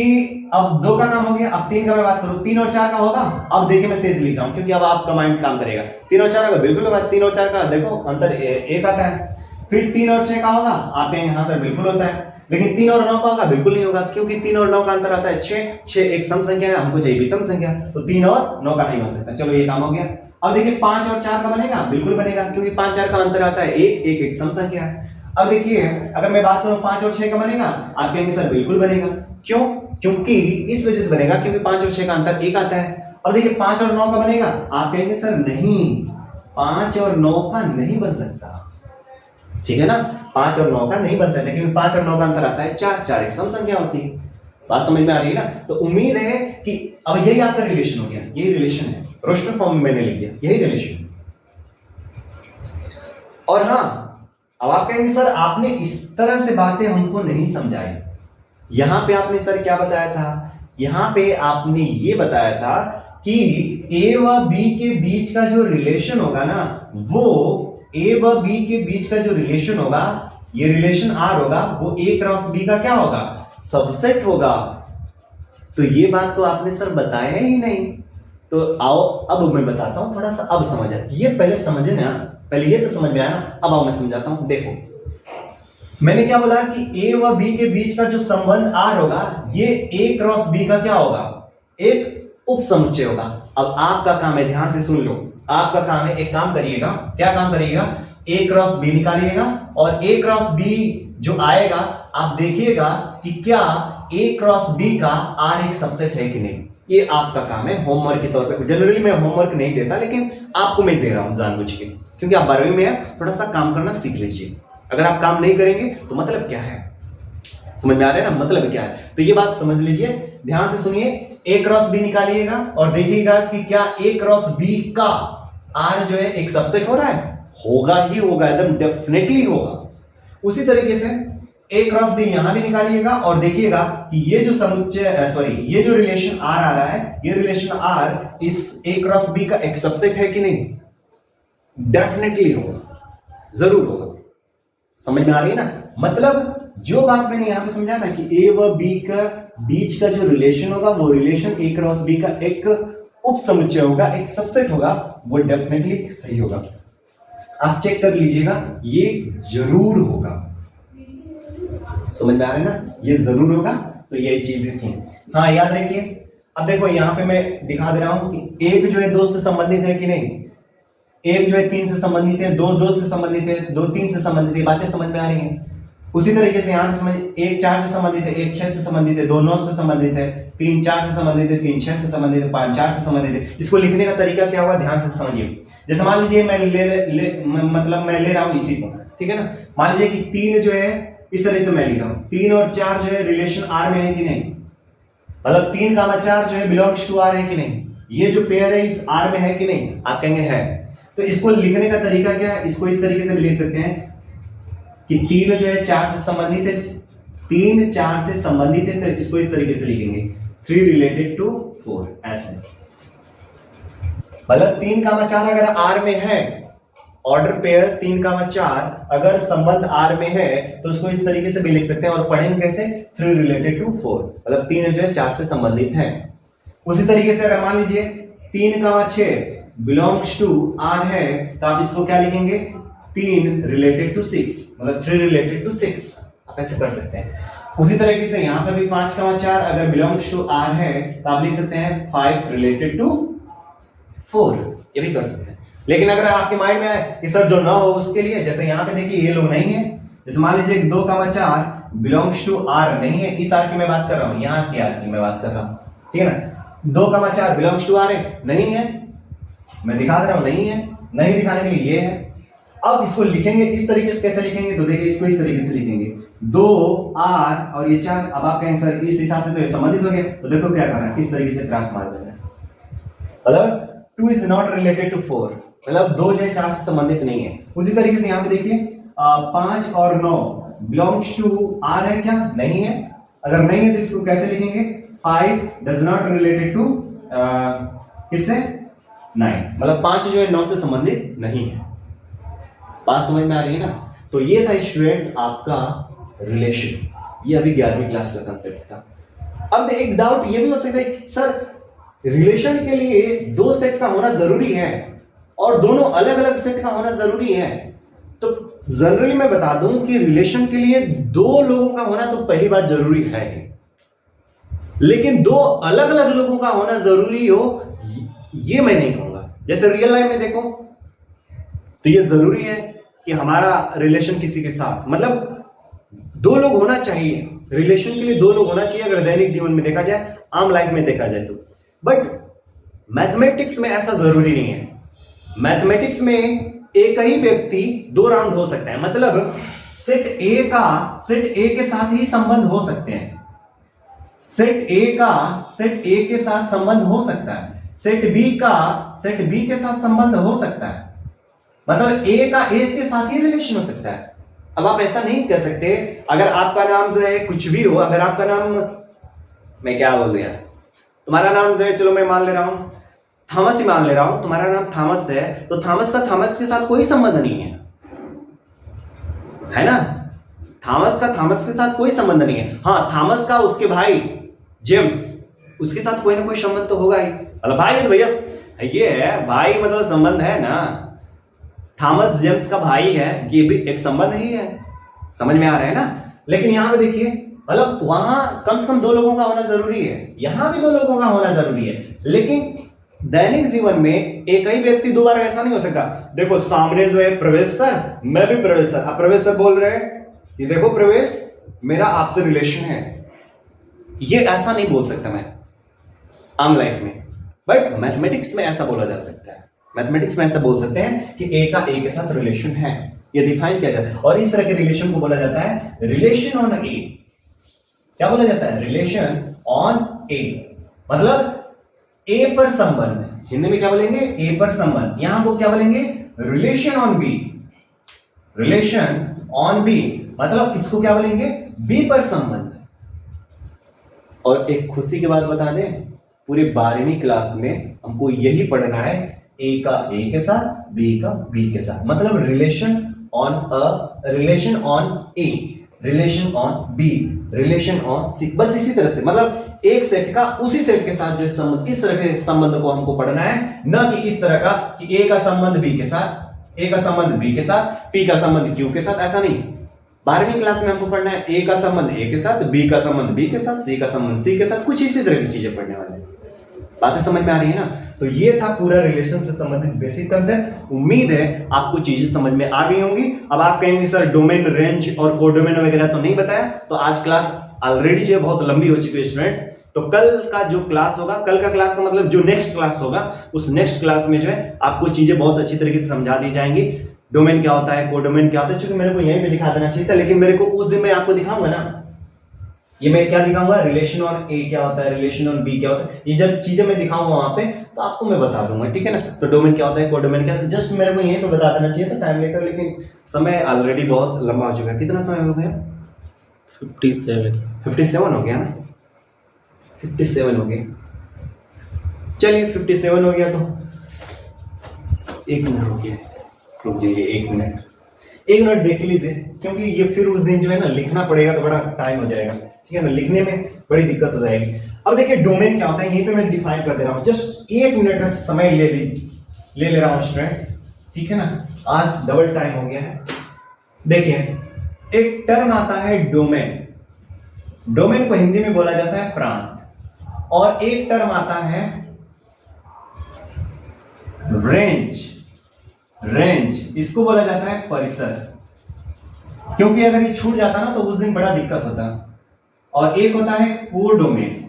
अब 2 का काम हो गया, अब 3 का मैं बात करूं, 3 और 4 का होगा? अब देखिए मैं तेज लिख रहा हूं क्योंकि अब आपका माइंड काम करेगा। 3 और 4 का बिल्कुल होगा। 3 और 4 का देखो अंतर 1 आता है। फिर 3 और 6 का होगा? आप कहेंगे हाँ सर बिल्कुल होता है। लेकिन 3 और 9 का होगा? बिल्कुल नहीं होगा, क्योंकि 3 और 9 का अंतर आता है 6, 6 एक सम संख्या है, हमको चाहिए विषम संख्या, तो 3 और 9 का नहीं बन सकता। चलो ये काम हो गया। अब देखिए 5 और 4 का बनेगा? बिल्कुल बनेगा, क्योंकि 5 4 का अंतर आता है 1, 1 एक सम संख्या है। अब देखिए अगर मैं बात करूं 5 और 6 का बनेगा? आप कहेंगे सर बिल्कुल बनेगा। क्यों? क्योंकि इस वजह से बनेगा क्योंकि 5 और 6 का अंतर 1 आता है। और देखिए 5 और 9 का बनेगा? आप कहेंगे सर नहीं, 5 और 9 का नहीं बन सकता। ठीक है ना? 5 और 9 का नहीं बन सकता, क्योंकि 5 और 9 का अंतर आता है 4, 4 एक सम संख्या होती है। बात समझ में आ रही है ना? तो उम्मीद है कि अब यही आपका रिलेशन हो गया, यही रिलेशन है, रोस्टर फॉर्म में मैंने लिख दिया, यही रिलेशन। और हाँ, अब आप कहेंगे सर आपने इस तरह से बातें हमको नहीं समझाई। यहां पे आपने सर क्या बताया था यहां पे आपने ये बताया था कि ए व बी के बीच का जो रिलेशन होगा ना, वो ए व बी के बीच का जो रिलेशन होगा, ये रिलेशन आर होगा, वो ए क्रॉस बी का क्या होगा, सबसेट होगा। तो ये बात तो आपने सर बताया ही नहीं। तो आओ अब मैं बताता हूं, थोड़ा सा अब समझ आए। ये पहले समझे ना, पहले ये तो समझ में आया ना, अब आओ मैं समझाता हूं। देखो मैंने क्या बोला कि ए व बी के बीच का जो संबंध आर होगा, ये ए क्रॉस बी का क्या होगा, एक उप समुच्चय होगा। अब आपका काम है, ध्यान से सुन लो, आपका काम है, एक काम करिएगा। क्या काम करिएगा, ए क्रॉस बी निकालिएगा और ए क्रॉस बी जो आएगा आप देखिएगा कि क्या ए क्रॉस बी का आर एक सबसेट है कि नहीं। ये आपका काम है होमवर्क के तौर पे। जनरली मैं होमवर्क नहीं देता, लेकिन आपको मैं दे रहा हूं जानबूझ के, क्योंकि आप 12वीं में है, थोड़ा सा काम करना सीख लीजिए। अगर आप काम नहीं करेंगे तो मतलब क्या है, समझ में आ रहा है ना, मतलब क्या है। तो ये बात समझ लीजिए, ध्यान से सुनिए। ए क्रॉस बी निकालिएगा और देखिएगा कि क्या ए क्रॉस बी का आर जो है एक सबसेट हो रहा है, होगा ही होगा, एकदम डेफिनेटली होगा। उसी तरीके से ए क्रॉस बी यहां भी निकालिएगा और देखिएगा कि ये जो समुच्चय ये जो रिलेशन आर आ रहा है, ये रिलेशन आर इस ए क्रॉस बी का एक सबसेट है कि नहीं, डेफिनेटली होगा, जरूर होगा। समझ में आ रही है ना, मतलब जो बात मैंने यहां पे समझा ना कि ए व बी का बीच का जो रिलेशन होगा, वो रिलेशन ए क्रॉस बी का एक उप समुच्चय होगा, एक सबसेट होगा, वो डेफिनेटली सही होगा। आप चेक कर लीजिएगा, ये जरूर होगा। समझ में आ रहा है ना, ये जरूर होगा। तो यही चीजें थी, हाँ याद रखिए। अब देखो यहां पे मैं दिखा दे रहा हूं कि एक जो है दो से संबंधित है कि नहीं, एक जो है तीन से संबंधित है, दो से संबंधित है, दो तीन से संबंधित है। बातें समझ में आ रही हैं। उसी तरीके से यहां समझ, एक 4 से संबंधित है, एक 6 से संबंधित है, दो 9 से संबंधित है, 3 4 से संबंधित है, 3 6 से संबंधित है, 5 4 से संबंधित है। इसको लिखने का तरीका क्या होगा, ध्यान से समझिए। जैसे मान लीजिए मैं मैं ले रहा हूं इसी को, ठीक है ना। मान लीजिए कि 3 जो है इस तरह से मैं लिख रहा हूं, 3 और 4 जो है रिलेशन आर में है कि नहीं, मतलब 3 का 4 जो है बिलोंग्स टू आर है कि नहीं, ये जो पेयर है इस आर में है कि नहीं, आप कहेंगे है। तो इसको लिखने का तरीका क्या है, इसको इस तरीके से भी लिख सकते हैं कि 3 जो है 4 से संबंधित है, 3 4 से संबंधित है, तो इसको इस तरीके से लिखेंगे 3 रिलेटेड टू 4, ऐसे। मतलब 3 का 4 अगर आर में है, ऑर्डर पेयर 3 का 4 अगर संबंध आर में है, तो उसको इस तरीके से भी लिख सकते हैं और पढ़ेंगे कैसे, 3 रिलेटेड टू 4, मतलब 3 जो है 4 से संबंधित है। उसी तरीके से अगर मान लीजिए 3 का 6 बिलोंग्स टू आर है, तो आप इसको क्या लिखेंगे, 3 रिलेटेड टू 6, मतलब 3 रिलेटेड टू 6, आप ऐसे कर सकते हैं। उसी तरीके से यहां पर भी 5 का 4 अगर बिलोंग्स टू आर है, तो आप लिख सकते हैं 5 रिलेटेड टू 4, ये भी कर सकते हैं। लेकिन अगर आपके माइंड में आए कि सर जो ना हो उसके लिए, जैसे यहां पे देखिए ये लोग नहीं है, जैसे मान लीजिए 2 का 4 बिलोंग्स टू आर नहीं है, इस आर की मैं बात कर रहा हूं, यहां की आर की मैं बात कर रहा हूं, ठीक है ना। 2 का 4 बिलोंग्स टू आर है, नहीं है, मैं दिखा दे रहा हूं नहीं है, नहीं दिखाने के लिए ये है। अब इसको लिखेंगे इस तरीके से, कैसे लिखेंगे, तो देखिए इसको इस तरीके से लिखेंगे 2 आर और ये 4। अब आप कहेंगे सर इस हिसाब से तो ये संबंधित हो गया, तो देखो क्या कर रहा है, इस तरीके से क्रॉस मार देना है, मतलब 2 इज नॉट रिलेटेड टू 4, मतलब 2 जो है 4 से संबंधित नहीं है। उसी तरीके से यहां पे देखिए 5 और 9 बिलोंग्स टू आर है क्या, नहीं है। अगर नहीं है तो इसको कैसे लिखेंगे, 5 डज नॉट रिलेटेड टू किससे, 9, मतलब 5 जो है 9 से संबंधित नहीं है। बात समझ में आ रही है ना। तो ये था स्टूडेंट्स आपका रिलेशन, ये अभी 11वीं क्लास का कंसेप्ट था। अब एक डाउट ये भी हो सकता है कि सर रिलेशन के लिए 2 सेट का होना जरूरी है और दोनों अलग अलग सेट का होना जरूरी है। तो जनरली मैं बता दूं कि रिलेशन के लिए 2 लोगों का होना तो पहली बात जरूरी है, लेकिन 2 अलग अलग लोगों का होना जरूरी हो ये मैं नहीं कहूंगा। जैसे रियल लाइफ में देखो तो ये जरूरी है कि हमारा रिलेशन किसी के साथ, मतलब 2 लोग होना चाहिए, रिलेशन के लिए 2 लोग होना चाहिए अगर दैनिक जीवन में देखा जाए, आम लाइफ में देखा जाए तो। बट मैथमेटिक्स में ऐसा जरूरी नहीं है। मैथमेटिक्स में एक ही व्यक्ति 2 राउंड हो सकता है, मतलब सेट ए के साथ ही संबंध हो सकते हैं, सेट ए के साथ संबंध हो सकता है, सेट बी के साथ संबंध हो सकता है, मतलब ए का ए के साथ ही रिलेशन हो सकता है। अब आप ऐसा नहीं कह सकते, अगर आपका नाम जो है कुछ भी हो, अगर आपका नाम मैं क्या बोल दिया? तुम्हारा नाम जो है, चलो मैं मान ले रहा हूं थॉमस ही मान ले रहा हूं, तुम्हारा नाम थॉमस है, तो थॉमस का थॉमस के साथ कोई संबंध नहीं है ना? थॉमस का थॉमस के साथ कोई संबंध नहीं है। हाँ, थॉमस का उसके भाई जेम्स, उसके साथ कोई ना कोई संबंध तो होगा ही। मतलब भाई है तो भैया ये है भाई, मतलब संबंध है ना। थॉमस जेम्स का भाई है, ये भी एक संबंध ही है। समझ में आ रहा है ना? लेकिन यहां पे देखिए, मतलब वहां कम से कम 2 लोगों का होना जरूरी है, यहां भी 2 लोगों का होना जरूरी है। लेकिन दैनिक जीवन में एक ही व्यक्ति 2 बार ऐसा नहीं हो सकता। देखो सामने जो है प्रवेश सर, मैं भी प्रवेश सर, अब प्रवेश सर बोल रहे हैं कि देखो प्रवेश, मेरा आपसे रिलेशन है, ये ऐसा नहीं बोल सकता मैं आम लाइफ में, बट मैथमेटिक्स में ऐसा बोला जा सकता है। मैथमेटिक्स में ऐसा बोल सकते हैं कि ए का ए के साथ रिलेशन है, ये डिफाइन किया जाता है। और इस तरह के रिलेशन को बोला जाता है रिलेशन ऑन ए। क्या बोला जाता है? रिलेशन ऑन ए, मतलब ए पर संबंध। हिंदी में क्या बोलेंगे? ए पर संबंध। यहां को क्या बोलेंगे? Relation on B. Relation on B मतलब इसको क्या बोलेंगे? बी पर संबंध। और एक खुशी की बात बता दें, पूरे 12वीं क्लास में हमको यही पढ़ना है, ए का ए के साथ, बी का बी के साथ, मतलब relation on A, relation on A, relation on B, relation on C, बस इसी तरह से, मतलब एक सेट का उसी सेट के साथ जो संबंध, इस तरह के संबंध को हमको पढ़ना है, न कि इस तरह का कि ए का संबंध बी के साथ, ए का संबंध बी के साथ, पी का संबंध क्यू के साथ, ऐसा नहीं। 12वीं क्लास में हमको पढ़ना है ए का संबंध ए के साथ, बी का संबंध बी के साथ, सी का संबंध सी के साथ, कुछ इसी तरह की चीजें पढ़ने वाले हैं। बातें समझ में आ रही है ना? तो ये था पूरा रिलेशन से संबंधित बेसिक कंसेप्ट। उम्मीद है आपको चीजें समझ में आ गई होंगी। अब आप कहेंगे सर डोमेन, रेंज और कोडोमेन वगैरह तो नहीं बताया, तो आज क्लास ऑलरेडी जो है बहुत लंबी हो चुकी है स्टूडेंट्स। तो कल का जो क्लास होगा, कल का क्लास का मतलब जो नेक्स्ट क्लास होगा, उस नेक्स्ट क्लास में जो है आपको चीजें बहुत अच्छी तरीके से समझा दी जाएंगी। डोमेन क्या होता है, कोडोमेन क्या होता है, क्योंकि मेरे को यहीं पे दिखा देना चाहिए था, लेकिन मेरे को उस दिन मैं आपको दिखाऊंगा ना, ये मैं क्या दिखाऊंगा, रिलेशन ऑन ए क्या होता है, रिलेशन ऑन बी क्या होता है, ये जब चीजें मैं दिखाऊंगा वहां पे तो आपको मैं बता दूंगा, ठीक है ना। तो डोमेन क्या होता है, कोडोमेन क्या होता है, जस्ट मेरे को यहीं पे बता देना चाहिए था टाइम लेकर, लेकिन समय ऑलरेडी बहुत लंबा हो चुका है। कितना समय हो गया? 57 हो गया ना, 57 हो गया। चलिए 57 हो गया तो 1 मिनट रुक जाइए, 1 मिनट देख लीजिए, क्योंकि ये फिर उस दिन जो है ना लिखना पड़ेगा तो बड़ा टाइम हो जाएगा, ठीक है ना, लिखने में बड़ी दिक्कत हो जाएगी। अब देखिए डोमेन क्या होता है, यहीं पे मैं डिफाइन कर दे रहा हूं, जस्ट 1 मिनट का समय ले रहा हूं स्टूडेंट्स, ठीक है ना, आज डबल टाइम हो गया है। देखिए एक टर्म आता है डोमेन, डोमेन को हिंदी में बोला जाता है प्रांत, और एक टर्म आता है रेंज, रेंज इसको बोला जाता है परिसर, क्योंकि अगर ये छूट जाता ना तो उस दिन बड़ा दिक्कत होता। और एक होता है कोडोमेन,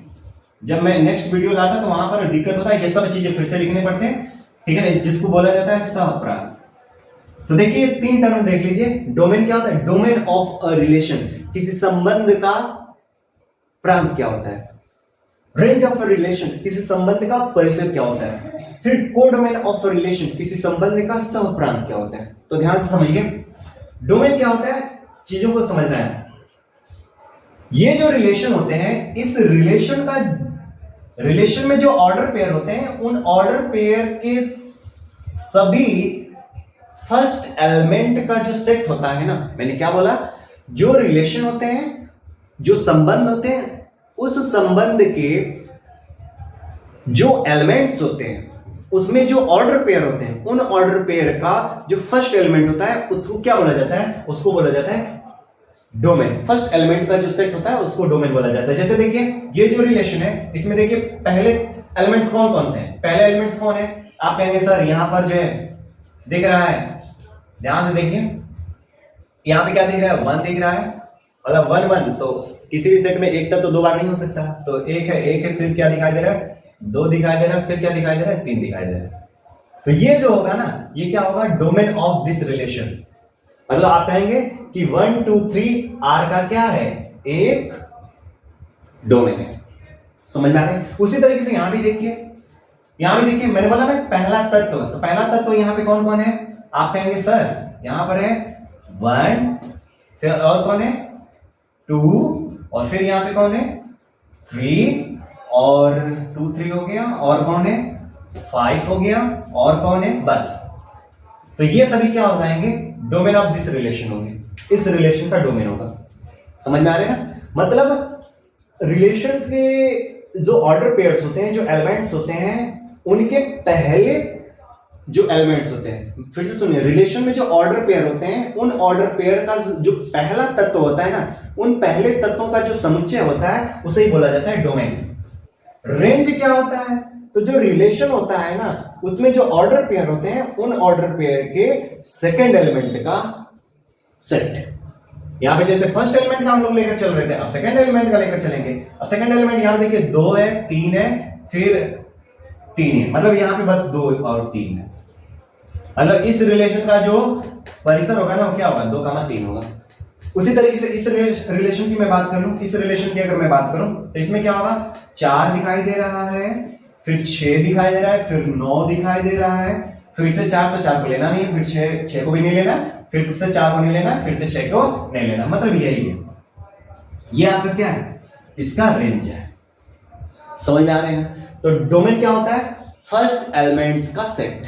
जब मैं नेक्स्ट वीडियो लाता तो वहां पर दिक्कत होता है, ये सब चीजें फिर से लिखने पड़ते हैं, ठीक है ना, जिसको बोला जाता है सहप्रांत। तो देखिए 3 टर्म देख लीजिए। डोमेन क्या होता है, डोमेन ऑफ अ रिलेशन, किसी संबंध का प्रांत क्या होता है। रेंज ऑफ अ रिलेशन, किसी संबंध का परिसर क्या होता है। फिर कोडोमेन ऑफ अ रिलेशन, किसी संबंध का सहप्रांत क्या होता है। तो ध्यान से समझिए, डोमेन क्या होता है, चीजों को समझना है। ये जो रिलेशन होते हैं, इस रिलेशन में जो ऑर्डर पेयर होते हैं, उन ऑर्डर पेयर के सभी फर्स्ट एलिमेंट का जो सेट होता है ना, मैंने क्या बोला, जो रिलेशन होते हैं, जो संबंध होते हैं, उस संबंध के जो एलिमेंट्स होते हैं, उसमें जो ऑर्डर पेयर होते हैं, उन ऑर्डर पेयर का जो फर्स्ट एलिमेंट होता है उसको क्या बोला जाता है, उसको बोला जाता है डोमेन। फर्स्ट एलिमेंट का जो सेट होता है उसको डोमेन बोला जाता है। जैसे देखिए ये जो रिलेशन है, इसमें देखिए पहले एलिमेंट्स कौन कौन से हैं, पहले एलिमेंट्स कौन है, आप कहेंगे सर यहां पर जो है दिख रहा है, ध्यान से देखिए, यहां पे क्या दिख रहा है, 1 दिख रहा है, मतलब 1 1, तो किसी भी सेट में एक तत्व 2 बार नहीं हो सकता, तो एक है, फिर क्या दिखाई दे रहा है, 2 दिखाई दे रहा है, फिर क्या दिखाई दे रहा है, 3 दिखाई दे रहा है। तो ये जो होगा ना, ये क्या होगा, डोमेन ऑफ दिस रिलेशन। मतलब आप कहेंगे कि 1 2 3 आर का क्या है, एक डोमेन है। समझ में आ रहा है। उसी तरीके से यहां भी देखिए, मैंने बोला ना पहला तत्व, तो पहला तत्व यहां पे कौन कौन है, आप कहेंगे सर यहां पर है 1, फिर और कौन है 2, और फिर यहां पे कौन है 3, और 2 3 हो गया, और कौन है 5 हो गया, और कौन है बस। तो ये सभी क्या हो जाएंगे, डोमेन ऑफ दिस रिलेशन होंगे, इस रिलेशन का डोमेन होगा। समझ में आ रहा है ना, मतलब रिलेशन के जो ऑर्डर पेयर्स होते हैं, जो एलिमेंट्स होते हैं, उनके पहले जो एलिमेंट्स होते हैं, फिर से सुनिए, रिलेशन में जो ऑर्डर पेयर होते हैं, उन ऑर्डर पेयर का जो पहला तत्व होता है ना, उन पहले तत्वों का जो समुच्चय होता है उसे ही बोला जाता है डोमेन। रेंज क्या होता है, तो जो रिलेशन होता है ना, उसमें जो ऑर्डर पेयर होते हैं, उन ऑर्डर पेयर के सेकंड एलिमेंट का सेट। यहां पे जैसे फर्स्ट एलिमेंट का हम लोग लेकर चल रहे थे, अब सेकंड एलिमेंट का लेकर चलेंगे। अब सेकंड एलिमेंट यहां पे देखिए 2 है, 3 है, फिर 3 है, मतलब यहां पे बस 2 और 3 है। मतलब इस रिलेशन का जो परिसर होगा ना, वो क्या होगा 2, 3 होगा। उसी तरीके से इस रिलेशन की मैं बात कर लूं, इस रिलेशन की अगर मैं बात करूं, तो इसमें क्या होगा, 4 दिखाई दे रहा है, फिर 6 दिखाई दे रहा है, फिर 9 दिखाई दे रहा है, फिर से 4, तो 4 को लेना नहीं, फिर 6 को भी नहीं लेना, फिर से 4 को नहीं लेना, फिर से 6 को नहीं लेना। मतलब यही है, ये आपका क्या है, इसका रेंज है। समझ में आ रहे हैं। तो डोमेन क्या होता है, फर्स्ट एलिमेंट्स का सेट।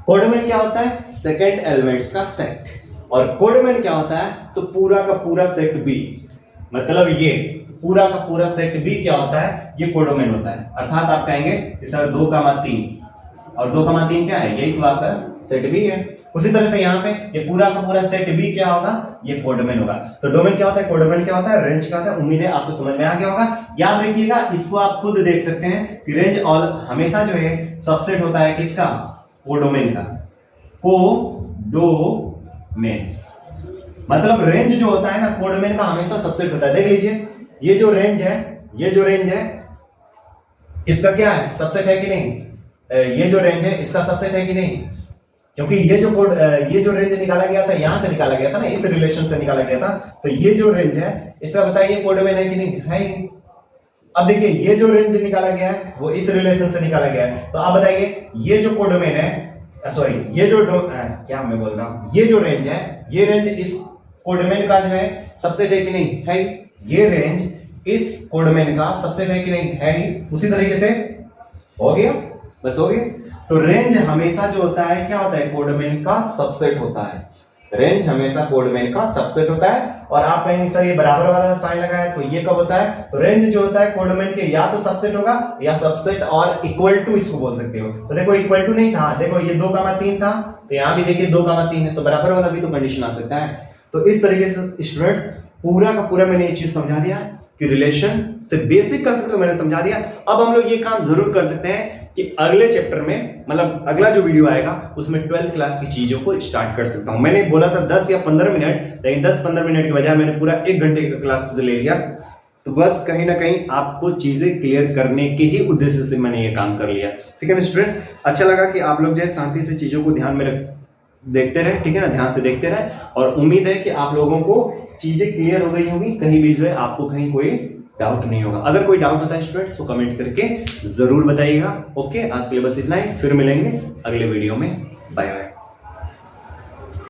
कोडोमेन क्या होता है, सेकंड एलिमेंट्स का सेट। और कोडोमेन क्या होता है, तो पूरा का पूरा सेट बी, मतलब ये पूरा का पूरा सेट बी क्या होता है, ये कोडोमेन होता है। अर्थात आप कहेंगे सर 2, 3 और 2, 3 क्या है, यही तो आपका सेट बी है। उसी तरह से यहाँ पे ये पूरा का पूरा सेट बी क्या होगा, ये कोडोमेन होगा। तो डोमेन क्या होता है, कोडोमेन क्या होता है, रेंज क्या होता है। उम्मीद है आपको समझ में आ गया होगा। याद रखिएगा, इसको आप खुद देख सकते हैं कि रेंज और हमेशा जो है सबसेट होता है किसका, कोडोमेन का। कोडोमेन मतलब रेंज जो होता है ना, कोडोमेन का हमेशा सबसेट होता है। देख लीजिए, ये जो रेंज है, ये जो रेंज है, इसका क्या है, सबसेट है कि नहीं। ये जो रेंज है, इसका सबसेट है कि नहीं, क्योंकि ये जो रेंज निकाला गया था, यहां से निकाला गया था ना, इस रिलेशन से निकाला गया था। तो ये जो रेंज है, इसका बताइए कोडोमेन है कि नहीं है। अब देखिए, ये जो रेंज निकाला गया है, वो इस रिलेशन से निकाला गया है। तो आप बताइए, ये जो कोडोमेन है, सॉरी, ये जो क्या मैं बोल रहा हूं, ये जो रेंज है, ये रेंज इस कोडोमेन का जो है सबसेट है कि नहीं है। ये रेंज इस कोडोमेन का सबसेट है कि नहीं है। उसी तरीके से हो गया, बस हो गया। तो रेंज हमेशा जो होता है क्या होता है, कोडोमेन का सबसेट होता है। रेंज हमेशा कोडोमेन का सबसेट होता है। और आप कहेंगे सर ये बराबर वाला साइन लगा है, तो ये कब होता है, तो रेंज जो होता है कोडोमेन के या तो सबसेट होगा या सबसेट और इक्वल टू इसको बोल सकते हो। तो देखो इक्वल टू नहीं था, देखो ये 2, 3 था, तो यहां भी देखिए 2, 3 है, तो बराबर वाला भी तो कंडीशन आ सकता है। तो इस तरीके से स्टूडेंट्स पूरा का पूरा मैंने ये चीज समझा दिया कि रिलेशन से बेसिक कंसेप्ट तो मैंने समझा दिया। अब हम लोग ये काम जरूर कर सकते हैं कि अगले चैप्टर में, मतलब अगला जो वीडियो आएगा उसमें 12th क्लास की चीजों को स्टार्ट कर सकता हूं। मैंने बोला था 10 या 15 मिनट, लेकिन 10-15 मिनट की बजाय मैंने पूरा 1 घंटे का क्लास ले लिया। तो बस कहीं ना कहीं आपको चीजें क्लियर करने के ही उद्देश्य से मैंने ये काम कर लिया। ठीक है ना स्टूडेंट्स, अच्छा लगा कि आप लोग जो है शांति से चीजों को ध्यान में देखते रहे, ठीक है ना, ध्यान से देखते रहे। और उम्मीद है कि आप लोगों को चीजें क्लियर हो गई होंगी, कहीं भी जो है आपको कहीं कोई डाउट नहीं होगा। अगर कोई डाउट होता है स्टूडेंट्स तो कमेंट करके जरूर बताइएगा। ओके, आज के लिए बस इतना ही, फिर मिलेंगे अगले वीडियो में। Bye bye.